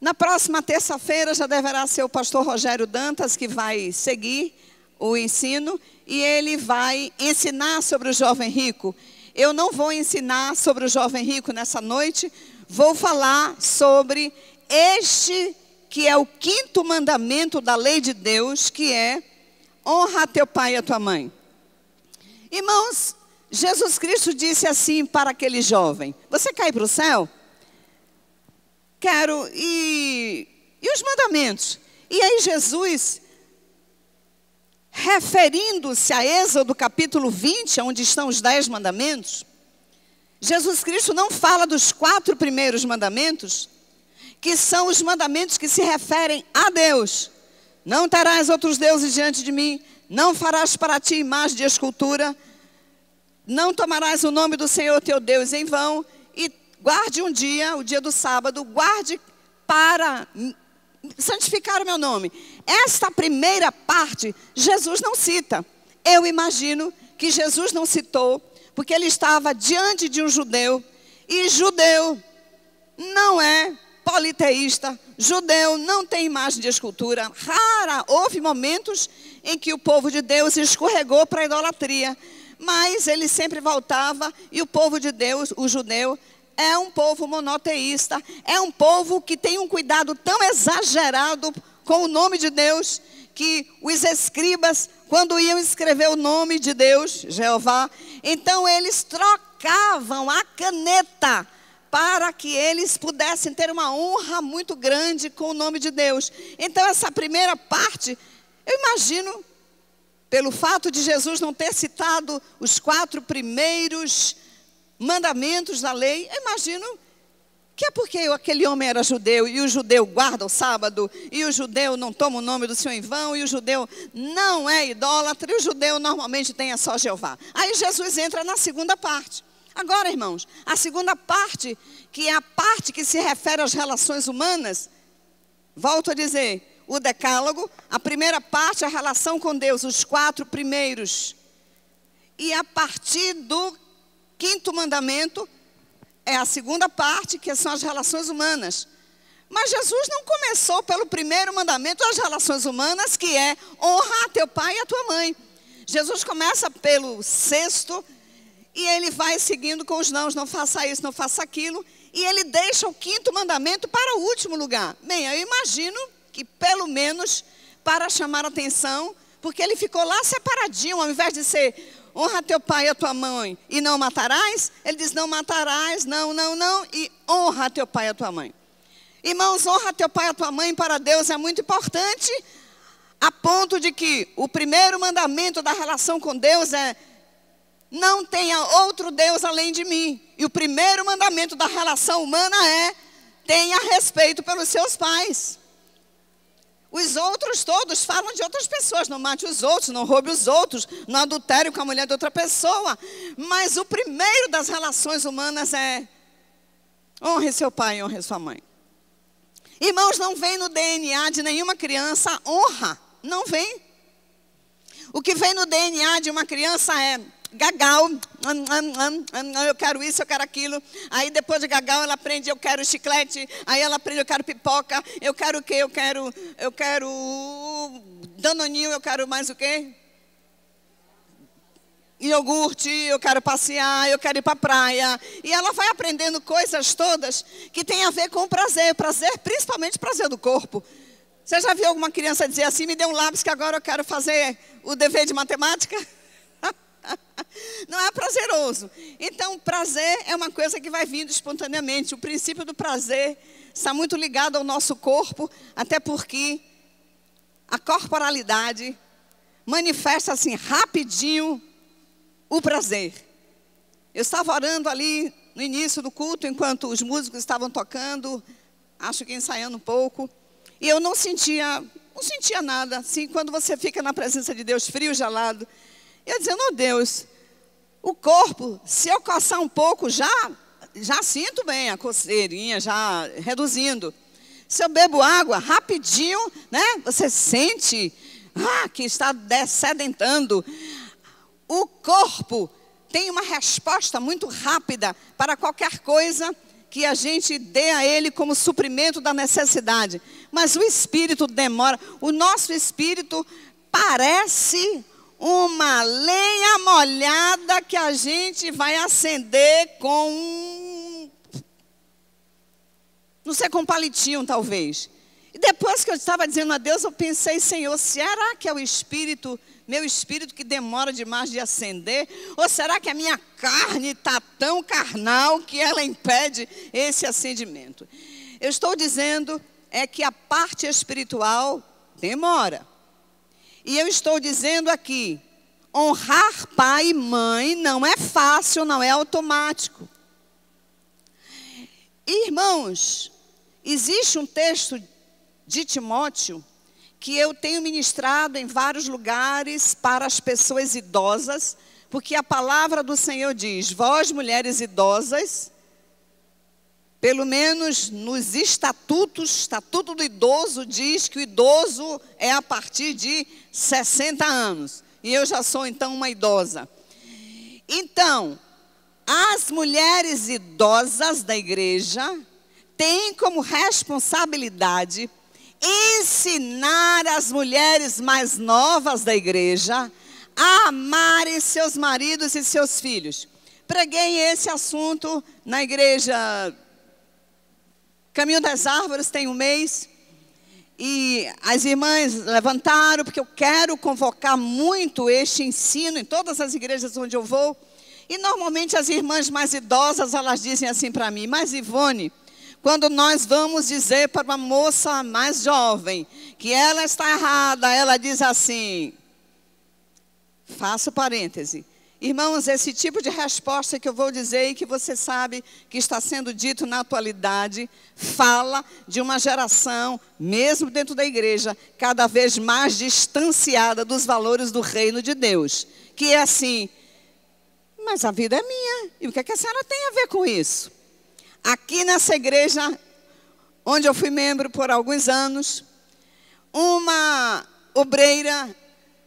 Na próxima terça-feira já deverá ser o pastor Rogério Dantas que vai seguir o ensino. E ele vai ensinar sobre o jovem rico. Eu não vou ensinar sobre o jovem rico nessa noite. Vou falar sobre este que é o 5º mandamento da lei de Deus, que é: honra a teu pai e a tua mãe. Irmãos, Jesus Cristo disse assim para aquele jovem: você quer ir para o céu? Quero. E os mandamentos? E aí Jesus, referindo-se a Êxodo capítulo 20, onde estão os 10 mandamentos, Jesus Cristo não fala dos 4 primeiros mandamentos, que são os mandamentos que se referem a Deus. Não terás outros deuses diante de mim, não farás para ti imagem de escultura, não tomarás o nome do Senhor teu Deus em vão, e guarde um dia, o dia do sábado, guarde para santificar o meu nome. Esta primeira parte, Jesus não cita. Eu imagino que Jesus não citou, porque ele estava diante de um judeu, e judeu não é politeísta, judeu não tem imagem de escultura. Houve momentos em que o povo de Deus escorregou para a idolatria, mas ele sempre voltava, e o povo de Deus, o judeu, é um povo monoteísta, é um povo que tem um cuidado tão exagerado com o nome de Deus, que os escribas, quando iam escrever o nome de Deus, Jeová, então eles trocavam a caneta para que eles pudessem ter uma honra muito grande com o nome de Deus. Então essa primeira parte, eu imagino, pelo fato de Jesus não ter citado os 4 primeiros mandamentos da lei, eu imagino que é porque aquele homem era judeu, e o judeu guarda o sábado, e o judeu não toma o nome do Senhor em vão, e o judeu não é idólatra, e o judeu normalmente tem só Jeová. Aí Jesus entra na segunda parte. Agora, irmãos, a segunda parte, que é a parte que se refere às relações humanas, volto a dizer, o decálogo, a primeira parte, a relação com Deus, os 4 primeiros. E a partir do 5º mandamento, é a segunda parte, que são as relações humanas. Mas Jesus não começou pelo primeiro mandamento das relações humanas, que é: honra a teu pai e a tua mãe. Jesus começa pelo 6º, e ele vai seguindo com os não faça isso, não faça aquilo. E ele deixa o 5º mandamento para o último lugar. Bem, eu imagino que pelo menos para chamar a atenção, porque ele ficou lá separadinho, ao invés de ser: honra teu pai e a tua mãe e não matarás, ele diz: não matarás, não, e honra teu pai e a tua mãe. Irmãos, honra teu pai e a tua mãe para Deus é muito importante, a ponto de que o primeiro mandamento da relação com Deus é: não tenha outro Deus além de mim. E o primeiro mandamento da relação humana é: tenha respeito pelos seus pais. Os outros todos falam de outras pessoas: não mate os outros, não roube os outros, não adultere com a mulher de outra pessoa. Mas o primeiro das relações humanas é: honre seu pai e honre sua mãe. Irmãos, não vem no DNA de nenhuma criança honra, não vem. O que vem no DNA de uma criança é gagal, eu quero isso, eu quero aquilo. Aí depois de gagal ela aprende: eu quero chiclete. Aí ela aprende: eu quero pipoca. Eu quero o quê? Eu quero danoninho. Eu quero mais o quê? Iogurte. Eu quero passear. Eu quero ir para a praia. E ela vai aprendendo coisas todas que tem a ver com o prazer. Prazer, principalmente prazer do corpo. Você já viu alguma criança dizer assim: me dê um lápis que agora eu quero fazer o dever de matemática? Não é prazeroso. Então, prazer é uma coisa que vai vindo espontaneamente. O princípio do prazer está muito ligado ao nosso corpo, até porque a corporalidade manifesta assim rapidinho o prazer. Eu estava orando ali no início do culto, enquanto os músicos estavam tocando, acho que ensaiando um pouco, e eu não sentia nada, assim, quando você fica na presença de Deus, frio, gelado. Eu dizendo: oh Deus, o corpo, se eu coçar um pouco já já sinto bem a coceirinha, já reduzindo. Se eu bebo água, rapidinho, né? Você sente que está sedentando. O corpo tem uma resposta muito rápida para qualquer coisa que a gente dê a ele como suprimento da necessidade. Mas o espírito demora. O nosso espírito parece uma lenha molhada que a gente vai acender com não sei, com um palitinho talvez. E depois que eu estava dizendo a Deus, eu pensei, Senhor, será que é o espírito, meu espírito que demora demais de acender? Ou será que a minha carne está tão carnal que ela impede esse acendimento? Eu estou dizendo que a parte espiritual demora. E eu estou dizendo aqui, honrar pai e mãe não é fácil, não é automático. Irmãos, existe um texto de Timóteo que eu tenho ministrado em vários lugares para as pessoas idosas, porque a palavra do Senhor diz, vós mulheres idosas, pelo menos nos estatuto do idoso diz que o idoso é a partir de 60 anos. E eu já sou então uma idosa. Então, as mulheres idosas da igreja têm como responsabilidade ensinar as mulheres mais novas da igreja a amarem seus maridos e seus filhos. Preguei esse assunto na igreja Caminho das Árvores tem um mês, e as irmãs levantaram, porque eu quero convocar muito este ensino em todas as igrejas onde eu vou, e normalmente as irmãs mais idosas, elas dizem assim para mim, mas Ivone, quando nós vamos dizer para uma moça mais jovem que ela está errada, ela diz assim, faço parêntese, irmãos, esse tipo de resposta que eu vou dizer e que você sabe que está sendo dito na atualidade, fala de uma geração, mesmo dentro da igreja, cada vez mais distanciada dos valores do reino de Deus. Que é assim, mas a vida é minha, e o que a senhora tem a ver com isso? Aqui nessa igreja, onde eu fui membro por alguns anos, uma obreira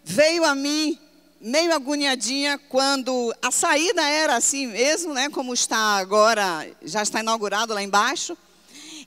veio a mim, meio agoniadinha, quando a saída era assim mesmo, né, como está agora, já está inaugurado lá embaixo.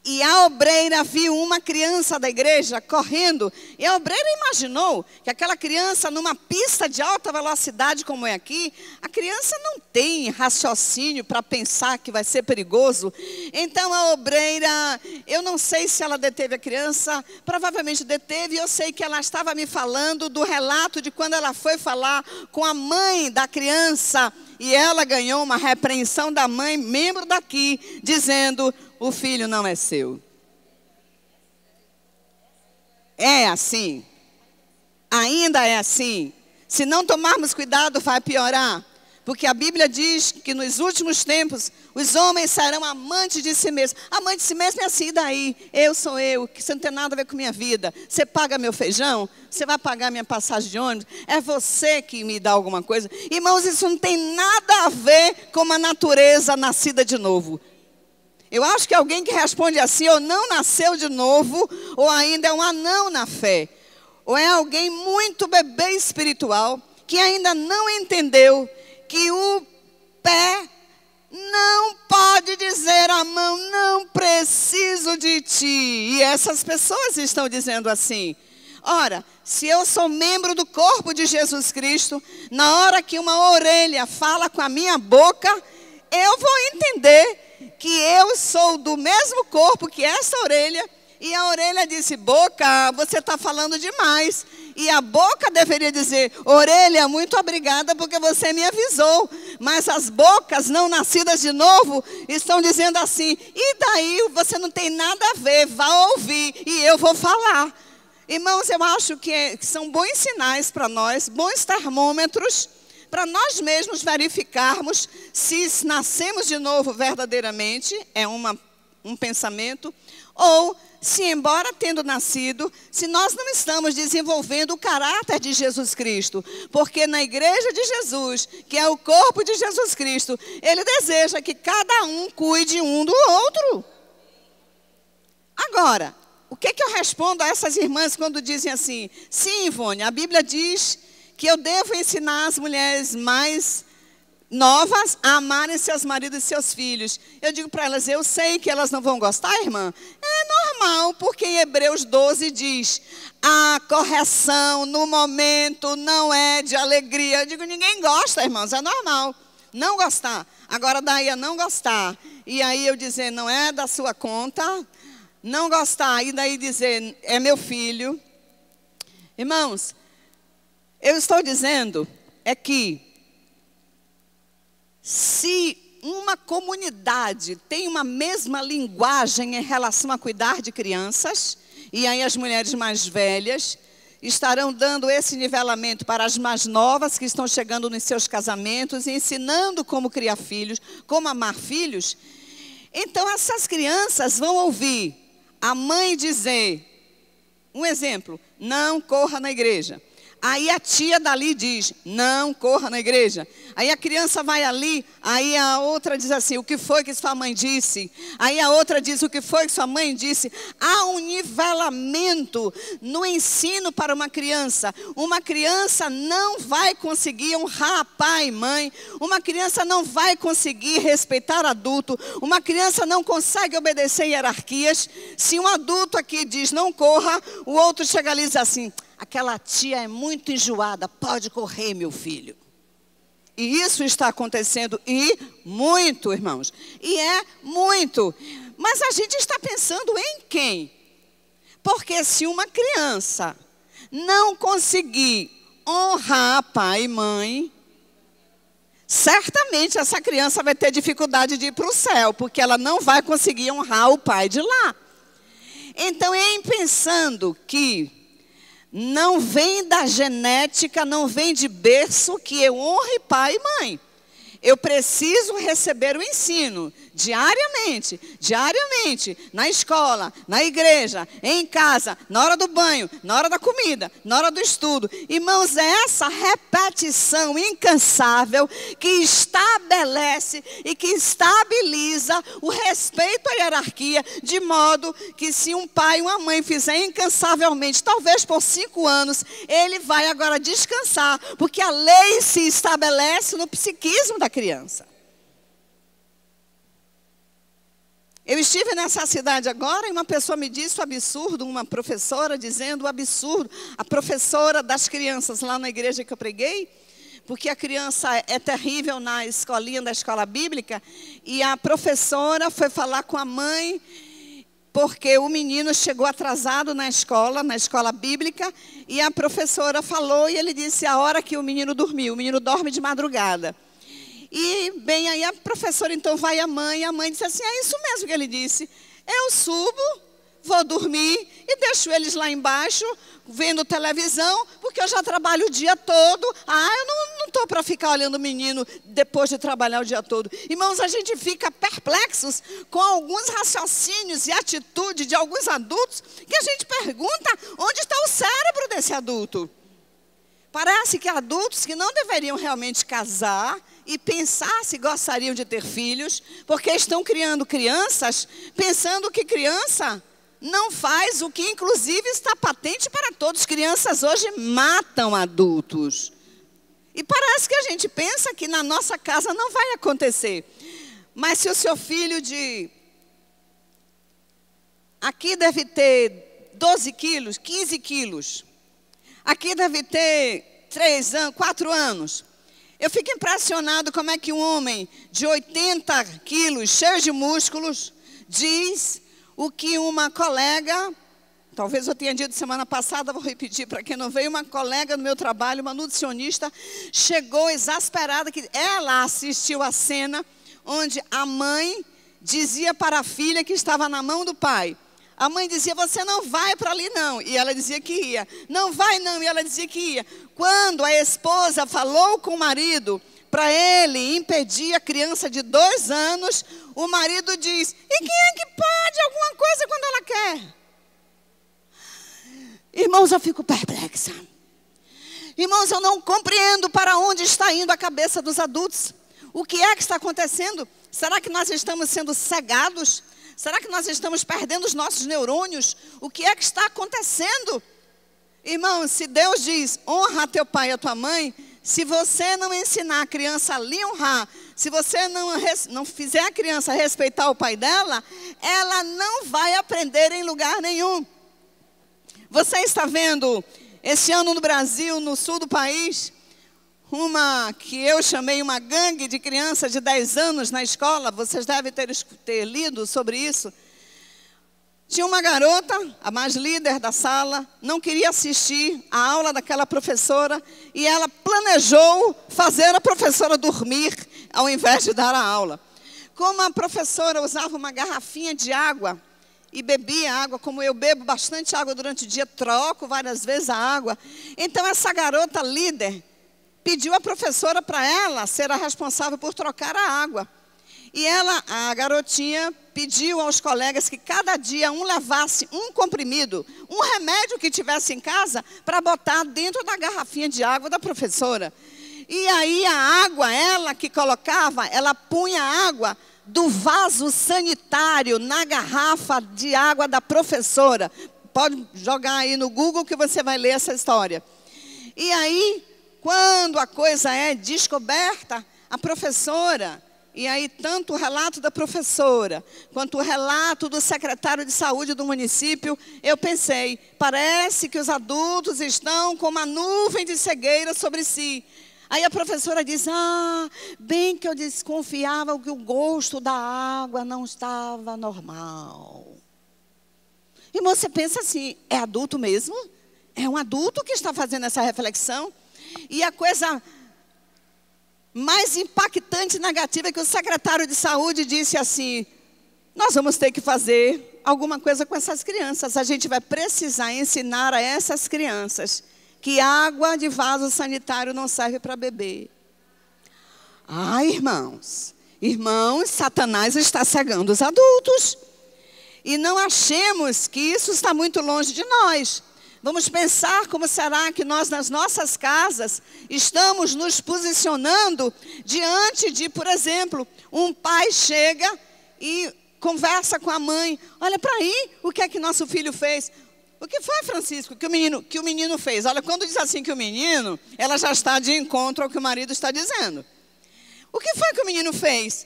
E a obreira viu uma criança da igreja correndo. E a obreira imaginou que aquela criança, numa pista de alta velocidade como é aqui, a criança não tem raciocínio para pensar que vai ser perigoso. Então a obreira, eu não sei se ela deteve a criança, provavelmente deteve. E eu sei que ela estava me falando do relato de quando ela foi falar com a mãe da criança. E ela ganhou uma repreensão da mãe, membro daqui, dizendo, o filho não é seu. É assim. Ainda é assim. Se não tomarmos cuidado, vai piorar. Porque a Bíblia diz que nos últimos tempos, os homens serão amantes de si mesmos. Amante de si mesmo é assim, e daí? Eu sou eu, que você não tem nada a ver com minha vida. Você paga meu feijão? Você vai pagar minha passagem de ônibus? É você que me dá alguma coisa? Irmãos, isso não tem nada a ver com uma natureza nascida de novo. Eu acho que alguém que responde assim, ou não nasceu de novo, ou ainda é um anão na fé. Ou é alguém muito bebê espiritual, que ainda não entendeu que o pé não pode dizer à mão, não preciso de ti. E essas pessoas estão dizendo assim, ora, se eu sou membro do corpo de Jesus Cristo, na hora que uma orelha fala com a minha boca, eu vou entender que eu sou do mesmo corpo que essa orelha. E a orelha disse, boca, você está falando demais. E a boca deveria dizer, orelha, muito obrigada porque você me avisou. Mas as bocas não nascidas de novo estão dizendo assim, e daí você não tem nada a ver, vá ouvir e eu vou falar. Irmãos, eu acho que são bons sinais para nós, bons termômetros, para nós mesmos verificarmos se nascemos de novo verdadeiramente, é um um pensamento, ou se embora tendo nascido, se nós não estamos desenvolvendo o caráter de Jesus Cristo, porque na igreja de Jesus, que é o corpo de Jesus Cristo, Ele deseja que cada um cuide um do outro. Agora, o que eu respondo a essas irmãs quando dizem assim, sim, Ivone, a Bíblia diz que eu devo ensinar as mulheres mais novas a amarem seus maridos e seus filhos. Eu digo para elas, eu sei que elas não vão gostar, irmã. É normal, porque em Hebreus 12 diz, a correção no momento não é de alegria. Eu digo, ninguém gosta, irmãos, é normal não gostar. Agora daí a não gostar, e aí eu dizer, não é da sua conta, não gostar, e daí dizer, é meu filho. Irmãos, eu estou dizendo é que se uma comunidade tem uma mesma linguagem em relação a cuidar de crianças, e aí as mulheres mais velhas estarão dando esse nivelamento para as mais novas que estão chegando nos seus casamentos e ensinando como criar filhos, como amar filhos, então essas crianças vão ouvir a mãe dizer, um exemplo, não corra na igreja. Aí a tia dali diz, não corra na igreja. Aí a criança vai ali, aí a outra diz assim, o que foi que sua mãe disse? Aí a outra diz, o que foi que sua mãe disse? Há um nivelamento no ensino para uma criança. Uma criança não vai conseguir honrar pai e mãe. Uma criança não vai conseguir respeitar adulto. Uma criança não consegue obedecer hierarquias. Se um adulto aqui diz, não corra, o outro chega ali e diz assim, aquela tia é muito enjoada, pode correr, meu filho. E isso está acontecendo, e muito, irmãos. E é muito. Mas a gente está pensando em quem? Porque se uma criança não conseguir honrar pai e mãe, certamente essa criança vai ter dificuldade de ir para o céu, porque ela não vai conseguir honrar o pai de lá. Então, em pensando que não vem da genética, não vem de berço que eu honre pai e mãe. Eu preciso receber o ensino diariamente, na escola, na igreja, em casa, na hora do banho, na hora da comida, na hora do estudo. Irmãos, é essa repetição incansável que estabelece e que estabiliza o respeito à hierarquia, de modo que se um pai e uma mãe fizer incansavelmente, talvez por 5 anos, ele vai agora descansar, porque a lei se estabelece no psiquismo da criança. Eu estive nessa cidade agora e uma pessoa me disse o absurdo, uma professora dizendo o absurdo, a professora das crianças lá na igreja que eu preguei, porque a criança é terrível na escolinha da escola bíblica, e a professora foi falar com a mãe, porque o menino chegou atrasado na escola bíblica, e a professora falou, e ele disse a hora que o menino dormiu, o menino dorme de madrugada. E, bem, aí a professora então vai à mãe, e a mãe disse assim, é isso mesmo que ele disse, eu subo, vou dormir e deixo eles lá embaixo, vendo televisão, porque eu já trabalho o dia todo, eu não estou para ficar olhando o menino depois de trabalhar o dia todo. Irmãos, a gente fica perplexos com alguns raciocínios e atitudes de alguns adultos, que a gente pergunta, onde está o cérebro desse adulto? Parece que adultos que não deveriam realmente casar e pensar se gostariam de ter filhos, porque estão criando crianças, pensando que criança não faz o que inclusive está patente para todos. Crianças hoje matam adultos. E parece que a gente pensa que na nossa casa não vai acontecer. Mas se o seu filho aqui deve ter 12 quilos, 15 quilos. Aqui deve ter 3 anos, 4 anos. Eu fico impressionado como é que um homem de 80 quilos, cheio de músculos, diz o que uma colega, talvez eu tenha dito semana passada, vou repetir para quem não veio, uma colega do meu trabalho, uma nutricionista, chegou exasperada, que ela assistiu a cena onde a mãe dizia para a filha que estava na mão do pai. A mãe dizia, você não vai para ali não. E ela dizia que ia. Não vai não, e ela dizia que ia. Quando a esposa falou com o marido para ele impedir a criança de 2 anos, o marido diz: e quem é que pode alguma coisa quando ela quer? Irmãos, eu fico perplexa. Irmãos, eu não compreendo para onde está indo a cabeça dos adultos. O que é que está acontecendo? Será que nós estamos sendo cegados? Será que nós estamos perdendo os nossos neurônios? O que é que está acontecendo? Irmãos, se Deus diz: honra teu pai e a tua mãe, se você não ensinar a criança a lhe honrar, se você não fizer a criança respeitar o pai dela, ela não vai aprender em lugar nenhum. Você está vendo, esse ano no Brasil, no sul do país, uma que eu chamei uma gangue de crianças de 10 anos na escola, vocês devem ter lido sobre isso. Tinha uma garota, a mais líder da sala, não queria assistir a aula daquela professora e ela planejou fazer a professora dormir ao invés de dar a aula. Como a professora usava uma garrafinha de água e bebia água, como eu bebo bastante água durante o dia, troco várias vezes a água. Então essa garota líder pediu à professora para ela ser a responsável por trocar a água. E ela, a garotinha, pediu aos colegas que cada dia um levasse um comprimido, um remédio que tivesse em casa, para botar dentro da garrafinha de água da professora. E aí a água, ela que colocava, ela punha a água do vaso sanitário na garrafa de água da professora. Pode jogar aí no Google que você vai ler essa história. E aí, quando a coisa é descoberta, a professora... E aí, tanto o relato da professora, quanto o relato do secretário de saúde do município, eu pensei, parece que os adultos estão com uma nuvem de cegueira sobre si. Aí a professora diz: bem que eu desconfiava que o gosto da água não estava normal. E você pensa assim, é adulto mesmo? É um adulto que está fazendo essa reflexão? E a coisa mais impactante e negativa é que o secretário de saúde disse assim: nós vamos ter que fazer alguma coisa com essas crianças. A gente vai precisar ensinar a essas crianças que água de vaso sanitário não serve para beber. Irmãos, Satanás está cegando os adultos. E não achemos que isso está muito longe de nós. Vamos pensar como será que nós, nas nossas casas, estamos nos posicionando diante de, por exemplo, um pai chega e conversa com a mãe: olha para aí, o que é que nosso filho fez? O que foi, Francisco, que o menino fez? Olha, quando diz assim que o menino, ela já está de encontro ao que o marido está dizendo. O que foi que o menino fez?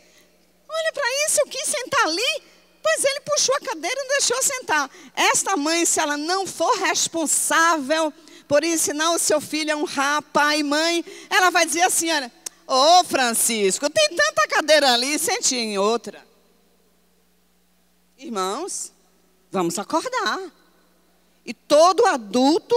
Olha para isso, eu quis sentar ali. Pois ele puxou a cadeira e não deixou sentar. Esta mãe, se ela não for responsável por ensinar o seu filho a honrar pai e mãe, ela vai dizer assim: olha, Francisco, tem tanta cadeira ali, sente em outra. Irmãos, vamos acordar. E todo adulto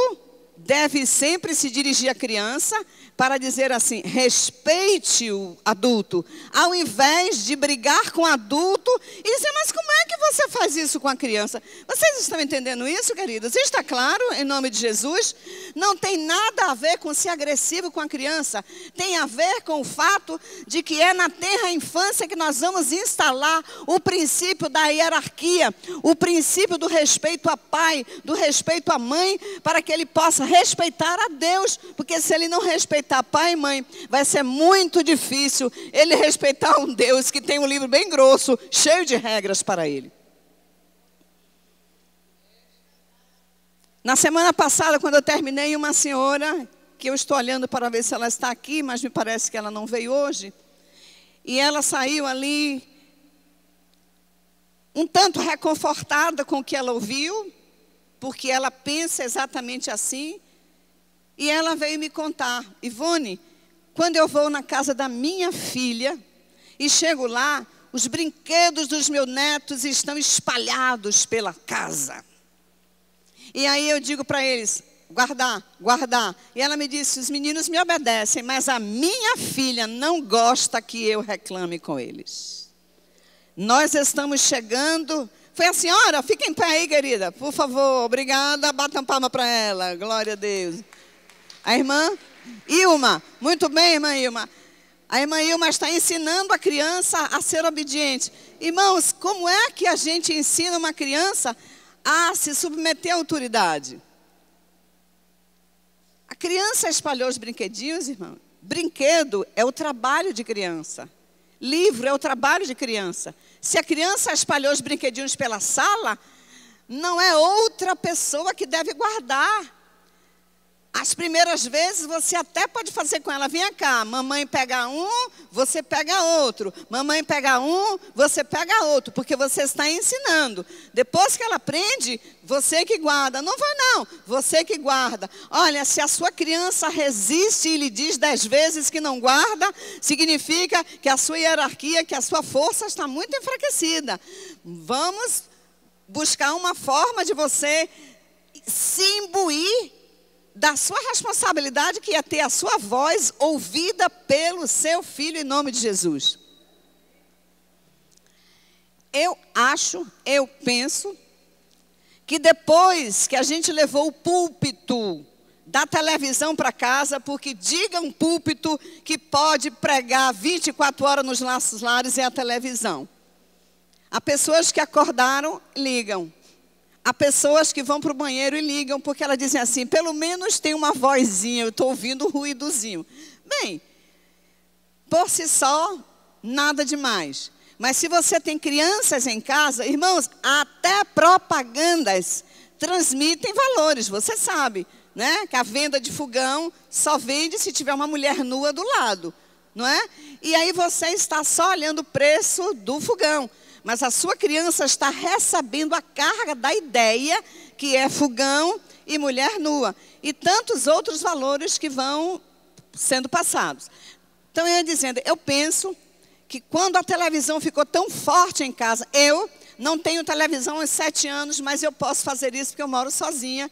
deve sempre se dirigir à criança para dizer assim: respeite o adulto, ao invés de brigar com o adulto e dizer: mas como é que você faz isso com a criança? Vocês estão entendendo isso, queridos? Está claro, em nome de Jesus? Não tem nada a ver com ser agressivo com a criança. Tem a ver com o fato de que é na tenra infância que nós vamos instalar o princípio da hierarquia, o princípio do respeito a pai, do respeito à mãe, para que ele possa respeitar a Deus. Porque se ele não respeitar pai e mãe, vai ser muito difícil ele respeitar um Deus que tem um livro bem grosso, cheio de regras para ele. Na semana passada, quando eu terminei, uma senhora, que eu estou olhando para ver se ela está aqui, mas me parece que ela não veio hoje, e ela saiu ali um tanto reconfortada com o que ela ouviu, porque ela pensa exatamente assim. E ela veio me contar: Ivone, quando eu vou na casa da minha filha e chego lá, os brinquedos dos meus netos estão espalhados pela casa. E aí eu digo para eles: guardar. E ela me disse: os meninos me obedecem, mas a minha filha não gosta que eu reclame com eles. Nós estamos chegando. Foi a senhora? Fica em pé aí, querida, por favor, obrigada, bata uma palma para ela, glória a Deus. A irmã Ilma, muito bem, irmã Ilma. A irmã Ilma está ensinando a criança a ser obediente. Irmãos, como é que a gente ensina uma criança a se submeter à autoridade? A criança espalhou os brinquedinhos, irmão. Brinquedo é o trabalho de criança. Livro é o trabalho de criança. Se a criança espalhou os brinquedinhos pela sala, não é outra pessoa que deve guardar. As primeiras vezes você até pode fazer com ela, vem cá, mamãe pega um, você pega outro. Mamãe pega um, você pega outro, porque você está ensinando. Depois que ela aprende, você que guarda. Não vai não, você que guarda. Olha, se a sua criança resiste e lhe diz 10 vezes que não guarda, significa que a sua hierarquia, que a sua força está muito enfraquecida. Vamos buscar uma forma de você se imbuir da sua responsabilidade, que é ter a sua voz ouvida pelo seu filho, em nome de Jesus. Eu penso, que depois que a gente levou o púlpito da televisão para casa, porque diga um púlpito que pode pregar 24 horas nos nossos lares é a televisão. Há pessoas que acordaram, ligam. Há pessoas que vão para o banheiro e ligam, porque elas dizem assim, pelo menos tem uma vozinha, eu estou ouvindo um ruídozinho. Bem, por si só, nada demais. Mas se você tem crianças em casa, irmãos, até propagandas transmitem valores. Você sabe, né? Que a venda de fogão só vende se tiver uma mulher nua do lado, não é? E aí você está só olhando o preço do fogão. Mas a sua criança está recebendo a carga da ideia que é fogão e mulher nua. E tantos outros valores que vão sendo passados. Então, eu ia dizendo, eu penso que quando a televisão ficou tão forte em casa, eu não tenho televisão há 7 anos, mas eu posso fazer isso porque eu moro sozinha.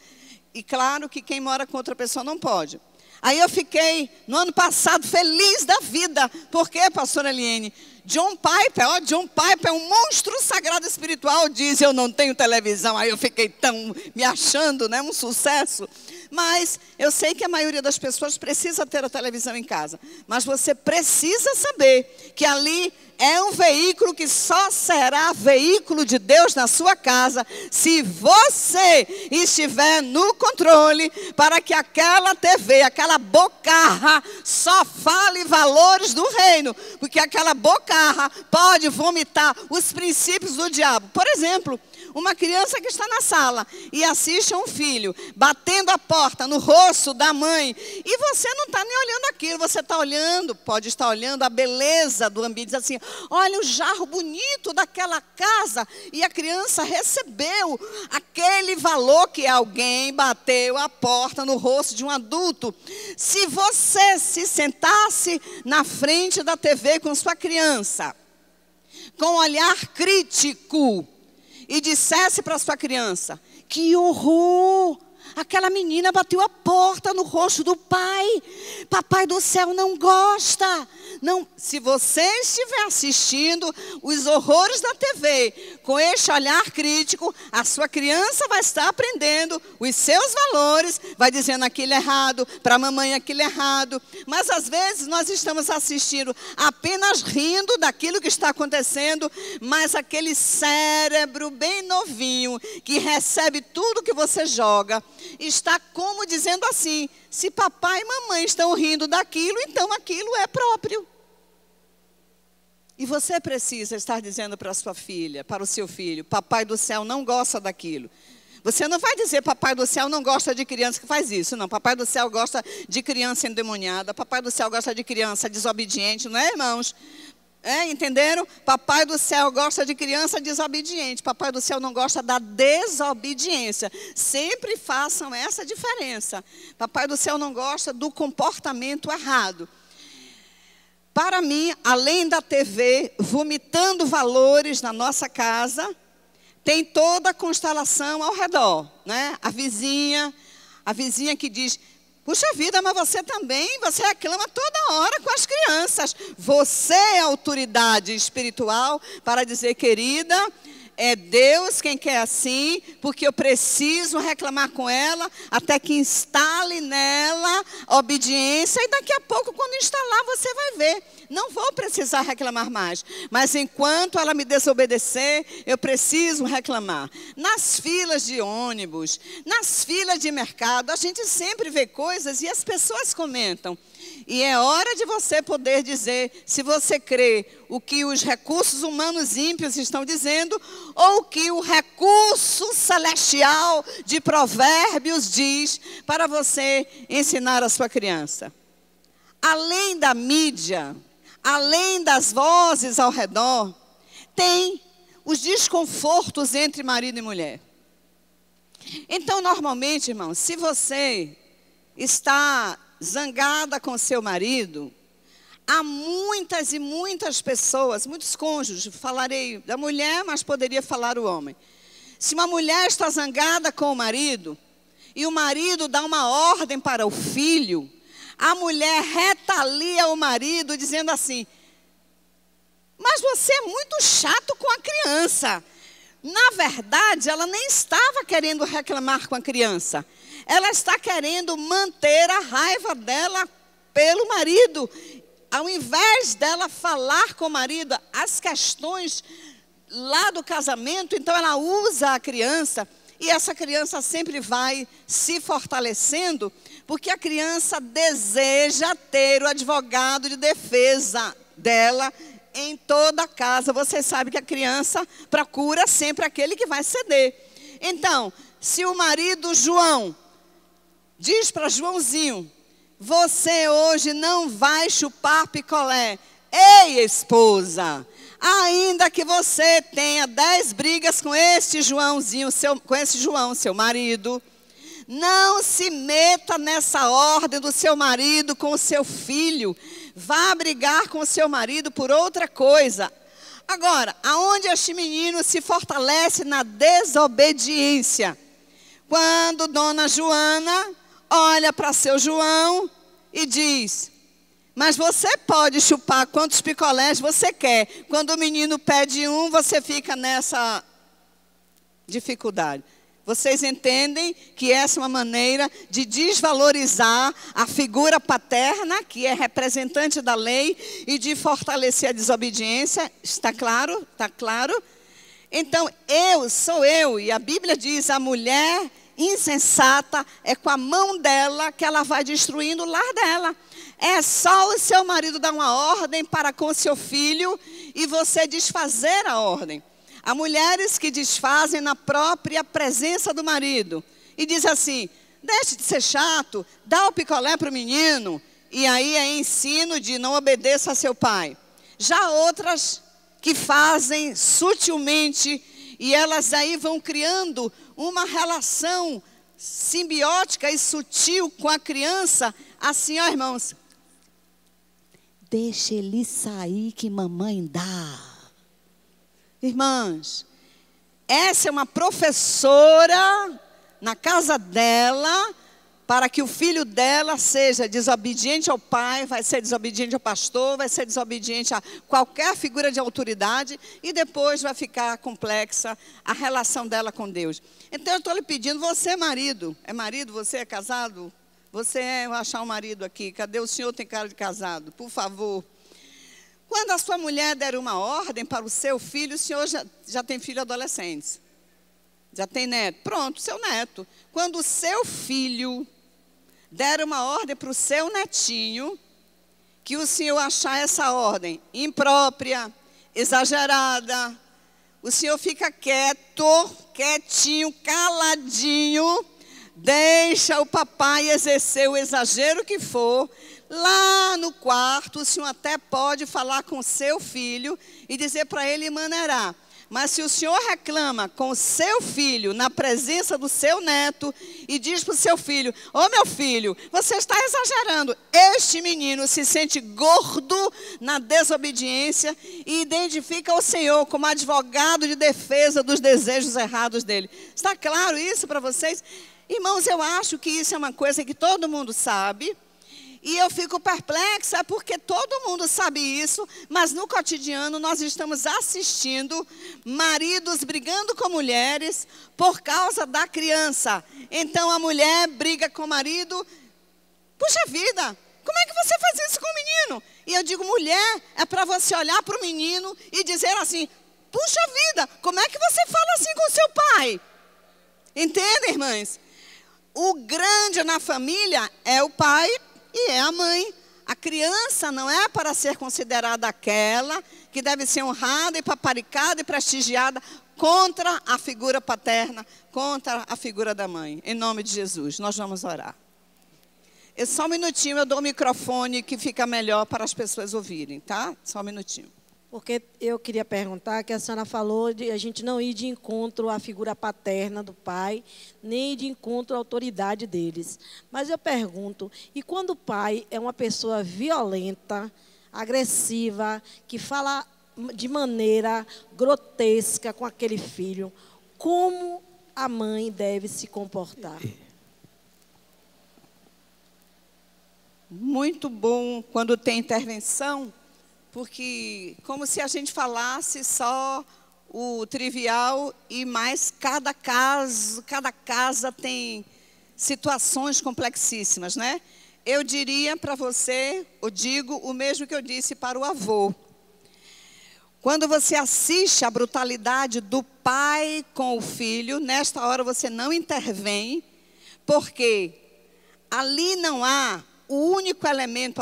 E claro que quem mora com outra pessoa não pode. Aí eu fiquei, no ano passado, feliz da vida. Por quê, pastora Eliane? John Piper é um monstro sagrado espiritual, diz, eu não tenho televisão. Aí eu fiquei tão me achando, né, um sucesso. Mas eu sei que a maioria das pessoas precisa ter a televisão em casa. Mas você precisa saber que ali é um veículo que só será veículo de Deus na sua casa se você estiver no controle para que aquela TV, aquela bocarra só fale valores do reino. Porque aquela bocarra pode vomitar os princípios do diabo. Por exemplo, uma criança que está na sala e assiste a um filho batendo a porta no rosto da mãe e você não está nem olhando aquilo, você está olhando, pode estar olhando a beleza do ambiente, diz assim, olha o jarro bonito daquela casa, e a criança recebeu aquele valor que alguém bateu a porta no rosto de um adulto. Se você se sentasse na frente da TV com sua criança, com olhar crítico, e dissesse para sua criança, que horror, aquela menina bateu a porta no rosto do pai, papai do céu não gosta. Não, se você estiver assistindo os horrores da TV, com este olhar crítico, a sua criança vai estar aprendendo os seus valores, vai dizendo aquilo errado, para a mamãe aquilo errado. Mas às vezes nós estamos assistindo apenas rindo daquilo que está acontecendo, mas aquele cérebro bem novinho, que recebe tudo que você joga, está como dizendo assim, se papai e mamãe estão rindo daquilo, então aquilo é próprio. E você precisa estar dizendo para a sua filha, para o seu filho, papai do céu não gosta daquilo. Você não vai dizer, papai do céu não gosta de criança que faz isso. Não, papai do céu gosta de criança endemoniada, papai do céu gosta de criança desobediente, não é, irmãos? Entenderam? Papai do céu gosta de criança desobediente. Papai do céu não gosta da desobediência. Sempre façam essa diferença. Papai do céu não gosta do comportamento errado. Para mim, além da TV vomitando valores na nossa casa, tem toda a constelação ao redor, né? A vizinha que diz, puxa vida, mas você também, você reclama toda hora com as crianças. Você é autoridade espiritual para dizer, querida, é Deus quem quer assim, porque eu preciso reclamar com ela, até que instale nela obediência, e daqui a pouco, quando instalar, você vai ver. Não vou precisar reclamar mais, mas enquanto ela me desobedecer, eu preciso reclamar. Nas filas de ônibus, nas filas de mercado, a gente sempre vê coisas e as pessoas comentam. E é hora de você poder dizer se você crê o que os recursos humanos ímpios estão dizendo ou o que o recurso celestial de Provérbios diz para você ensinar a sua criança. Além da mídia, além das vozes ao redor, tem os desconfortos entre marido e mulher. Então, normalmente, irmão, se você está zangada com seu marido, há muitas e muitas pessoas, muitos cônjuges, falarei da mulher, mas poderia falar o homem. Se uma mulher está zangada com o marido, e o marido dá uma ordem para o filho, a mulher retalia o marido dizendo assim: mas você é muito chato com a criança. Na verdade, ela nem estava querendo reclamar com a criança. Ela está querendo manter a raiva dela pelo marido. Ao invés dela falar com o marido as questões lá do casamento, então ela usa a criança. E essa criança sempre vai se fortalecendo, porque a criança deseja ter o advogado de defesa dela em toda a casa. Você sabe que a criança procura sempre aquele que vai ceder. Então, se o marido João diz para Joãozinho: você hoje não vai chupar picolé. Ei, esposa, ainda que você tenha 10 brigas com este Joãozinho, com esse João, seu marido, não se meta nessa ordem do seu marido com o seu filho. Vá brigar com o seu marido por outra coisa. Agora, aonde este menino se fortalece na desobediência? Quando Dona Joana olha para seu João e diz: mas você pode chupar quantos picolés você quer. Quando o menino pede um, você fica nessa dificuldade. Vocês entendem que essa é uma maneira de desvalorizar a figura paterna, que é representante da lei, e de fortalecer a desobediência. Está claro? Está claro? Então, sou eu, e a Bíblia diz: a mulher insensata é com a mão dela que ela vai destruindo o lar dela. É só o seu marido dar uma ordem para com o seu filho e você desfazer a ordem. Há mulheres que desfazem na própria presença do marido e diz assim: deixe de ser chato, dá o picolé para o menino. E aí é ensino de não obedeça a seu pai. Já outras que fazem sutilmente, e elas aí vão criando uma relação simbiótica e sutil com a criança, assim, ó, irmãos, deixa ele sair que mamãe dá. Irmãs, essa é uma professora na casa dela, para que o filho dela seja desobediente ao pai, vai ser desobediente ao pastor, vai ser desobediente a qualquer figura de autoridade, e depois vai ficar complexa a relação dela com Deus. Então eu estou lhe pedindo, você marido, você é casado? Você eu achar um marido aqui, cadê o senhor? Tem cara de casado, por favor. Quando a sua mulher der uma ordem para o seu filho, o senhor já tem filho adolescente, já tem neto, pronto, seu neto. Quando o seu filho der uma ordem para o seu netinho, que o senhor achar essa ordem imprópria, exagerada, o senhor fica quietinho, caladinho, deixa o papai exercer o exagero que for. Lá no quarto, o senhor até pode falar com o seu filho e dizer para ele maneirar. Mas se o senhor reclama com o seu filho na presença do seu neto e diz para o seu filho: ô meu filho, você está exagerando. Este menino se sente gordo na desobediência e identifica o senhor como advogado de defesa dos desejos errados dele. Está claro isso para vocês? Irmãos, eu acho que isso é uma coisa que todo mundo sabe. E eu fico perplexa porque todo mundo sabe isso, mas no cotidiano nós estamos assistindo maridos brigando com mulheres por causa da criança. Então a mulher briga com o marido. Puxa vida, como é que você faz isso com o menino? E eu digo, mulher, é para você olhar para o menino e dizer assim, puxa vida, como é que você fala assim com o seu pai? Entendem, irmãs? O grande na família é o pai e é a mãe. A criança não é para ser considerada aquela que deve ser honrada e paparicada e prestigiada contra a figura paterna, contra a figura da mãe. Em nome de Jesus, nós vamos orar. Só um minutinho, eu dou o microfone que fica melhor para as pessoas ouvirem, tá? Só um minutinho. Porque eu queria perguntar, que a senhora falou de a gente não ir de encontro à figura paterna do pai, nem de encontro à autoridade deles. Mas eu pergunto, e quando o pai é uma pessoa violenta, agressiva, que fala de maneira grotesca com aquele filho, como a mãe deve se comportar? Muito bom quando tem intervenção, porque como se a gente falasse só o trivial e mais cada casa tem situações complexíssimas, né? Eu diria para você, eu digo o mesmo que eu disse para o avô. Quando você assiste a brutalidade do pai com o filho, nesta hora você não intervém, porque ali não há o único elemento,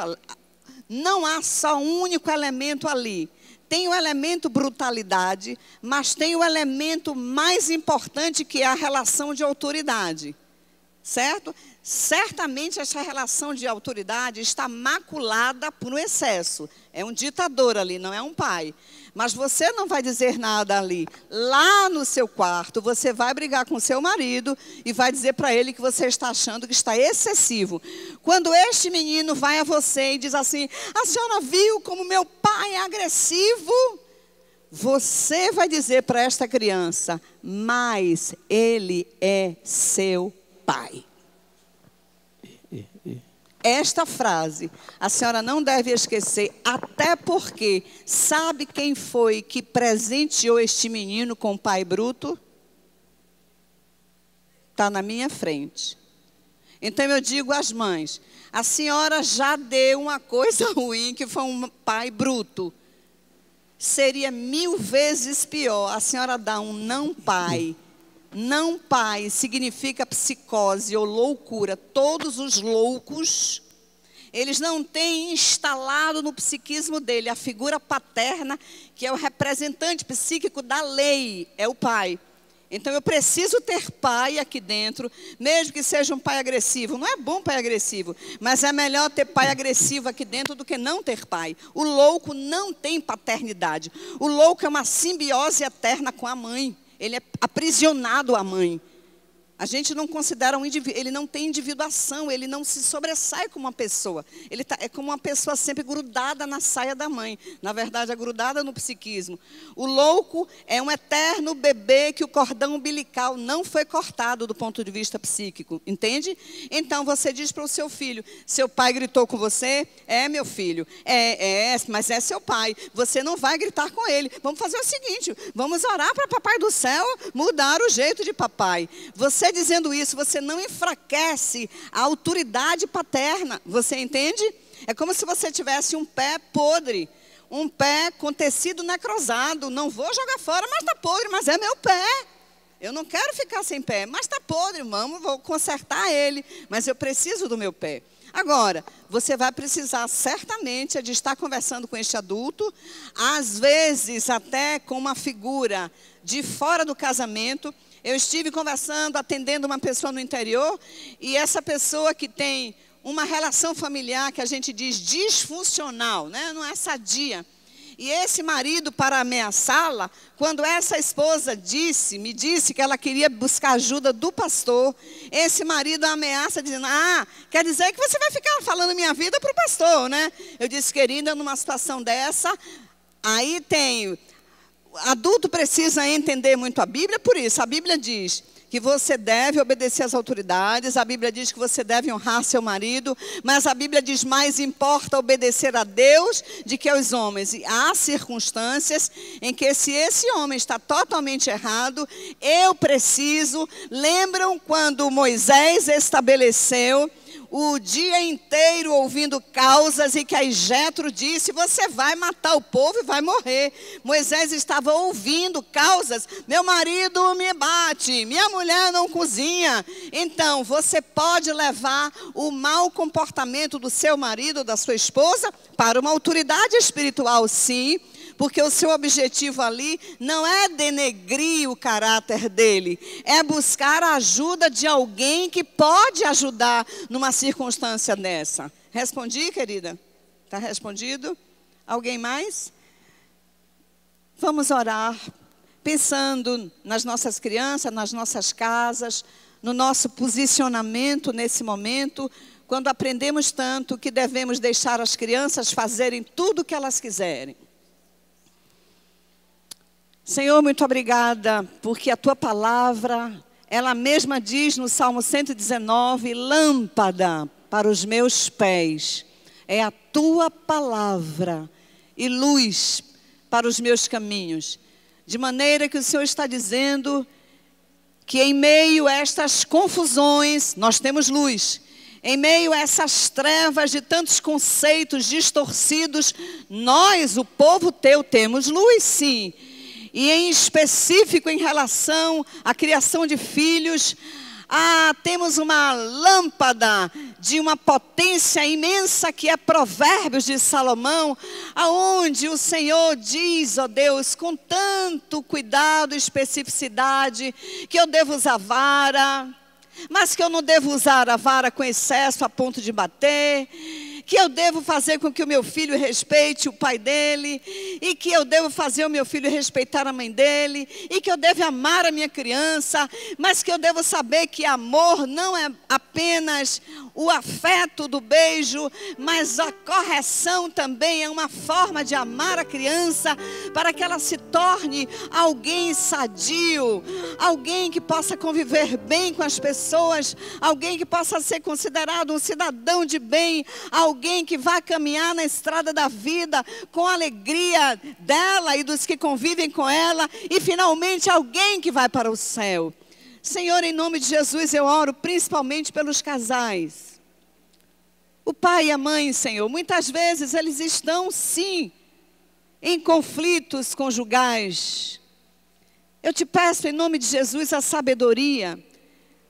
não há só um único elemento ali. Tem o elemento brutalidade, mas tem o elemento mais importante que é a relação de autoridade. Certo? Certamente essa relação de autoridade está maculada por um excesso. É um ditador ali, não é um pai. Mas você não vai dizer nada ali. Lá no seu quarto, você vai brigar com seu marido e vai dizer para ele que você está achando que está excessivo. Quando este menino vai a você e diz assim, a senhora viu como meu pai é agressivo? Você vai dizer para esta criança, mas ele é seu pai. Esta frase a senhora não deve esquecer, até porque sabe quem foi que presenteou este menino com o pai bruto? Está na minha frente. Então eu digo às mães, a senhora já deu uma coisa ruim, que foi um pai bruto. Seria 1000 vezes pior a senhora dar um não pai. Não pai significa psicose ou loucura. Todos os loucos, eles não têm instalado no psiquismo dele a figura paterna, que é o representante psíquico da lei, é o pai. Então eu preciso ter pai aqui dentro, mesmo que seja um pai agressivo. Não é bom pai agressivo, mas é melhor ter pai agressivo aqui dentro do que não ter pai. O louco não tem paternidade. O louco é uma simbiose eterna com a mãe. Ele é aprisionado à mãe. A gente não considera um indivíduo, ele não tem individuação, ele não se sobressai como uma pessoa. Ele é como uma pessoa sempre grudada na saia da mãe. Na verdade, é grudada no psiquismo. O louco é um eterno bebê que o cordão umbilical não foi cortado do ponto de vista psíquico. Entende? Então, você diz para o seu filho, seu pai gritou com você? É, meu filho. Mas é seu pai. Você não vai gritar com ele. Vamos fazer o seguinte, vamos orar para papai do céu mudar o jeito de papai. Você dizendo isso, você não enfraquece a autoridade paterna. Você entende? É como se você tivesse um pé podre, um pé com tecido necrosado. Não vou jogar fora, mas está podre, mas é meu pé. Eu não quero ficar sem pé, mas está podre, vou consertar ele, mas eu preciso do meu pé. Agora, você vai precisar certamente de estar conversando com este adulto, às vezes até com uma figura de fora do casamento. Eu estive conversando, atendendo uma pessoa no interior, e essa pessoa que tem uma relação familiar que a gente diz disfuncional, né? Não é sadia. E esse marido, para ameaçá-la, quando essa esposa me disse que ela queria buscar ajuda do pastor, esse marido ameaça dizendo, quer dizer que você vai ficar falando minha vida para o pastor, né? Eu disse, querida, numa situação dessa, aí tem adulto precisa entender muito a Bíblia, por isso a Bíblia diz que você deve obedecer às autoridades, a Bíblia diz que você deve honrar seu marido, mas a Bíblia diz mais importa obedecer a Deus do que aos homens. E há circunstâncias em que se esse homem está totalmente errado, eu preciso. Lembram quando Moisés estabeleceu o dia inteiro ouvindo causas e que aí Jetro disse, você vai matar o povo e vai morrer. Moisés estava ouvindo causas, meu marido me bate, minha mulher não cozinha. Então, você pode levar o mau comportamento do seu marido ou da sua esposa para uma autoridade espiritual, sim, porque o seu objetivo ali não é denegrir o caráter dele, é buscar a ajuda de alguém que pode ajudar numa circunstância dessa. Respondi, querida? Está respondido? Alguém mais? Vamos orar, pensando nas nossas crianças, nas nossas casas, no nosso posicionamento nesse momento, quando aprendemos tanto que devemos deixar as crianças fazerem tudo o que elas quiserem. Senhor, muito obrigada, porque a Tua palavra, ela mesma diz no Salmo 119, lâmpada para os meus pés, é a Tua palavra e luz para os meus caminhos. De maneira que o Senhor está dizendo que em meio a estas confusões, nós temos luz. Em meio a essas trevas de tantos conceitos distorcidos, nós, o povo Teu, temos luz, sim. E em específico em relação à criação de filhos, temos uma lâmpada de uma potência imensa que é Provérbios de Salomão, aonde o Senhor diz, ó Deus, com tanto cuidado e especificidade, que eu devo usar vara, mas que eu não devo usar a vara com excesso a ponto de bater, que eu devo fazer com que o meu filho respeite o pai dele, e que eu devo fazer o meu filho respeitar a mãe dele, e que eu devo amar a minha criança, mas que eu devo saber que amor não é apenas o afeto do beijo, mas a correção também é uma forma de amar a criança, para que ela se torne alguém sadio, alguém que possa conviver bem com as pessoas, alguém que possa ser considerado um cidadão de bem, alguém que vai caminhar na estrada da vida com a alegria dela e dos que convivem com ela, e finalmente alguém que vai para o céu. Senhor, em nome de Jesus, eu oro principalmente pelos casais. O pai e a mãe, Senhor, muitas vezes eles estão, sim, em conflitos conjugais. Eu te peço, em nome de Jesus, a sabedoria,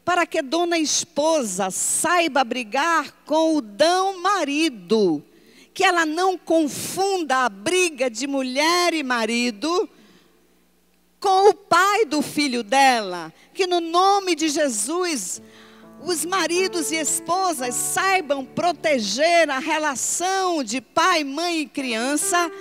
para que dona esposa saiba brigar com o dão marido, que ela não confunda a briga de mulher e marido com o pai do filho dela, que no nome de Jesus, os maridos e esposas saibam proteger a relação de pai, mãe e criança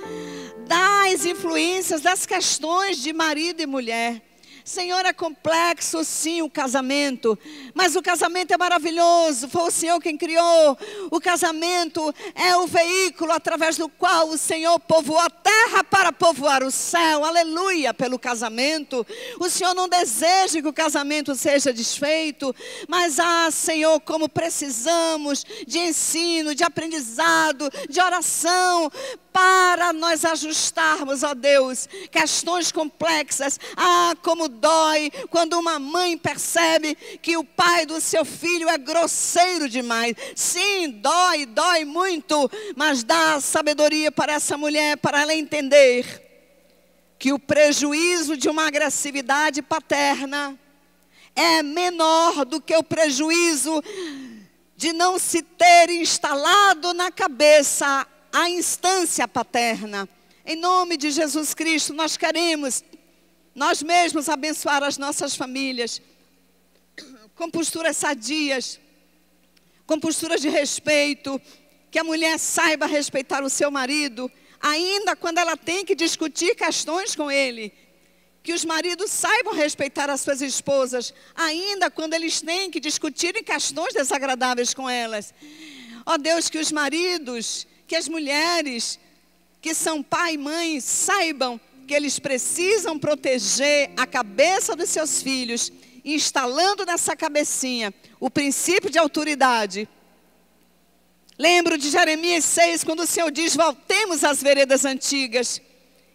das influências, das questões de marido e mulher. Senhor, é complexo sim o casamento, mas o casamento é maravilhoso, foi o Senhor quem criou. O casamento é o veículo através do qual o Senhor povoou a terra para povoar o céu. Aleluia pelo casamento. O Senhor não deseja que o casamento seja desfeito, mas Senhor, como precisamos de ensino, de aprendizado, de oração, para nós ajustarmos, ó Deus, questões complexas. Como dói quando uma mãe percebe que o pai do seu filho é grosseiro demais. Sim, dói muito, mas dá sabedoria para essa mulher, para ela entender que o prejuízo de uma agressividade paterna é menor do que o prejuízo de não se ter instalado na cabeça a instância paterna. Em nome de Jesus Cristo, nós queremos, nós mesmos, abençoar as nossas famílias com posturas sadias, com posturas de respeito, que a mulher saiba respeitar o seu marido, ainda quando ela tem que discutir questões com ele. Que os maridos saibam respeitar as suas esposas, ainda quando eles têm que discutir em questões desagradáveis com elas. Ó Deus, que os maridos, que as mulheres que são pai e mãe saibam que eles precisam proteger a cabeça dos seus filhos, instalando nessa cabecinha o princípio de autoridade. Lembro de Jeremias 6, quando o Senhor diz: voltemos às veredas antigas.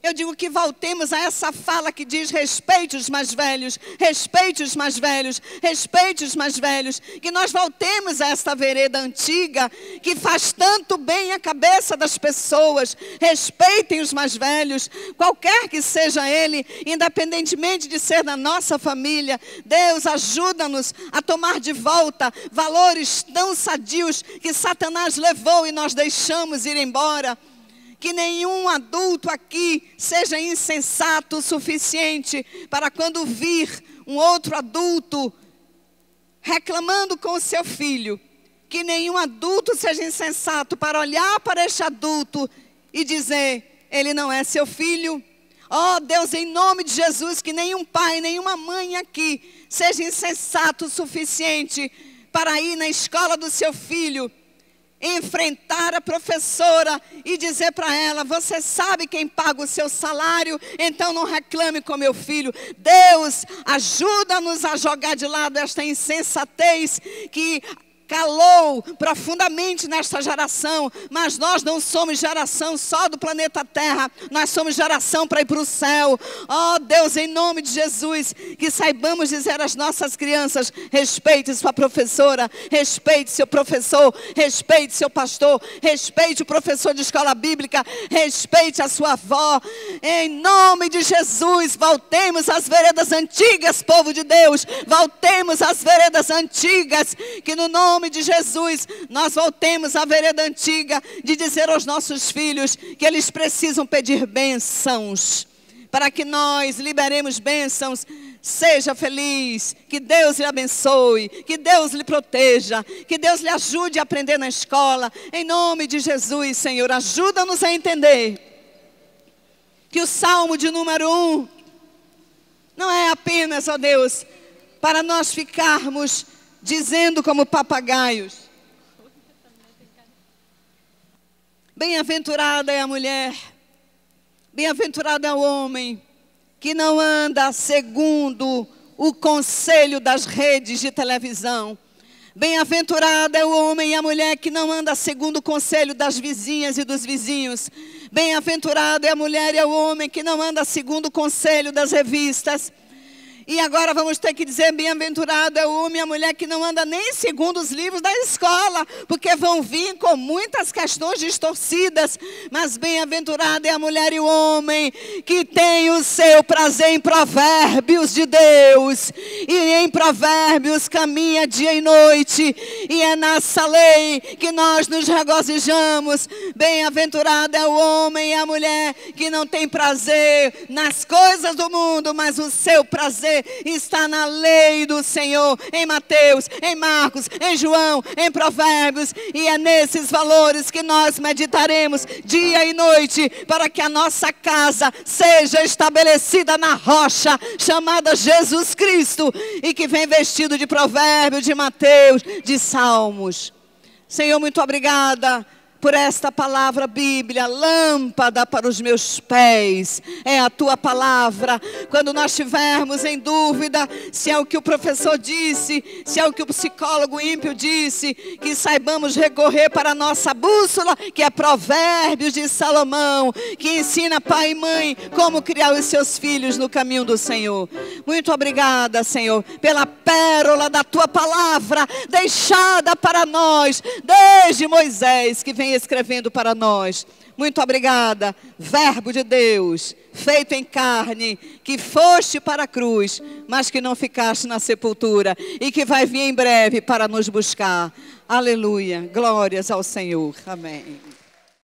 Eu digo que voltemos a essa fala que diz: respeite os mais velhos, respeite os mais velhos, respeite os mais velhos. Que nós voltemos a esta vereda antiga, que faz tanto bem à cabeça das pessoas. Respeitem os mais velhos, qualquer que seja ele, independentemente de ser da nossa família. Deus, ajuda-nos a tomar de volta valores tão sadios que Satanás levou e nós deixamos ir embora. Que nenhum adulto aqui seja insensato o suficiente para, quando vir um outro adulto reclamando com o seu filho, que nenhum adulto seja insensato para olhar para este adulto e dizer: ele não é seu filho. Oh Deus, em nome de Jesus, que nenhum pai, nenhuma mãe aqui seja insensato o suficiente para ir na escola do seu filho, enfrentar a professora e dizer para ela: você sabe quem paga o seu salário, então não reclame com meu filho. Deus, ajuda-nos a jogar de lado esta insensatez que calou profundamente nesta geração. Mas nós não somos geração só do planeta Terra, nós somos geração para ir para o céu. Oh Deus, em nome de Jesus, que saibamos dizer às nossas crianças: respeite sua professora, respeite seu professor, respeite seu pastor, respeite o professor de escola bíblica, respeite a sua avó. Em nome de Jesus, voltemos às veredas antigas, povo de Deus, voltemos às veredas antigas, que no nome de Jesus nós voltemos à vereda antiga de dizer aos nossos filhos que eles precisam pedir bênçãos, para que nós liberemos bênçãos. Seja feliz, que Deus lhe abençoe, que Deus lhe proteja, que Deus lhe ajude a aprender na escola. Em nome de Jesus, Senhor, ajuda-nos a entender que o Salmo de número 1 não é apenas, ó Deus, para nós ficarmos dizendo como papagaios: bem-aventurada é a mulher, bem-aventurado é o homem que não anda segundo o conselho das redes de televisão. Bem-aventurado é o homem e a mulher que não anda segundo o conselho das vizinhas e dos vizinhos. Bem-aventurado é a mulher e o homem que não anda segundo o conselho das revistas. E agora vamos ter que dizer: bem-aventurado é o homem e a mulher que não anda nem segundo os livros da escola, porque vão vir com muitas questões distorcidas. Mas bem-aventurado é a mulher e o homem que tem o seu prazer em provérbios de Deus, e em provérbios caminha dia e noite, e é nessa lei que nós nos regozijamos. Bem-aventurado é o homem e a mulher que não tem prazer nas coisas do mundo, mas o seu prazer está na lei do Senhor, em Mateus, em Marcos, em João, em Provérbios. E é nesses valores que nós meditaremos dia e noite, para que a nossa casa seja estabelecida na rocha chamada Jesus Cristo, e que vem vestido de Provérbios, de Mateus, de Salmos. Senhor, muito obrigada por esta palavra. Bíblia, lâmpada para os meus pés é a tua palavra. Quando nós estivermos em dúvida se é o que o professor disse, se é o que o psicólogo ímpio disse, que saibamos recorrer para a nossa bússola, que é Provérbios de Salomão, que ensina pai e mãe como criar os seus filhos no caminho do Senhor. Muito obrigada, Senhor, pela pérola da tua palavra, deixada para nós desde Moisés, que vem escrevendo para nós. Muito obrigada, Verbo de Deus, feito em carne, que foste para a cruz, mas que não ficaste na sepultura, e que vai vir em breve para nos buscar. Aleluia, glórias ao Senhor. Amém.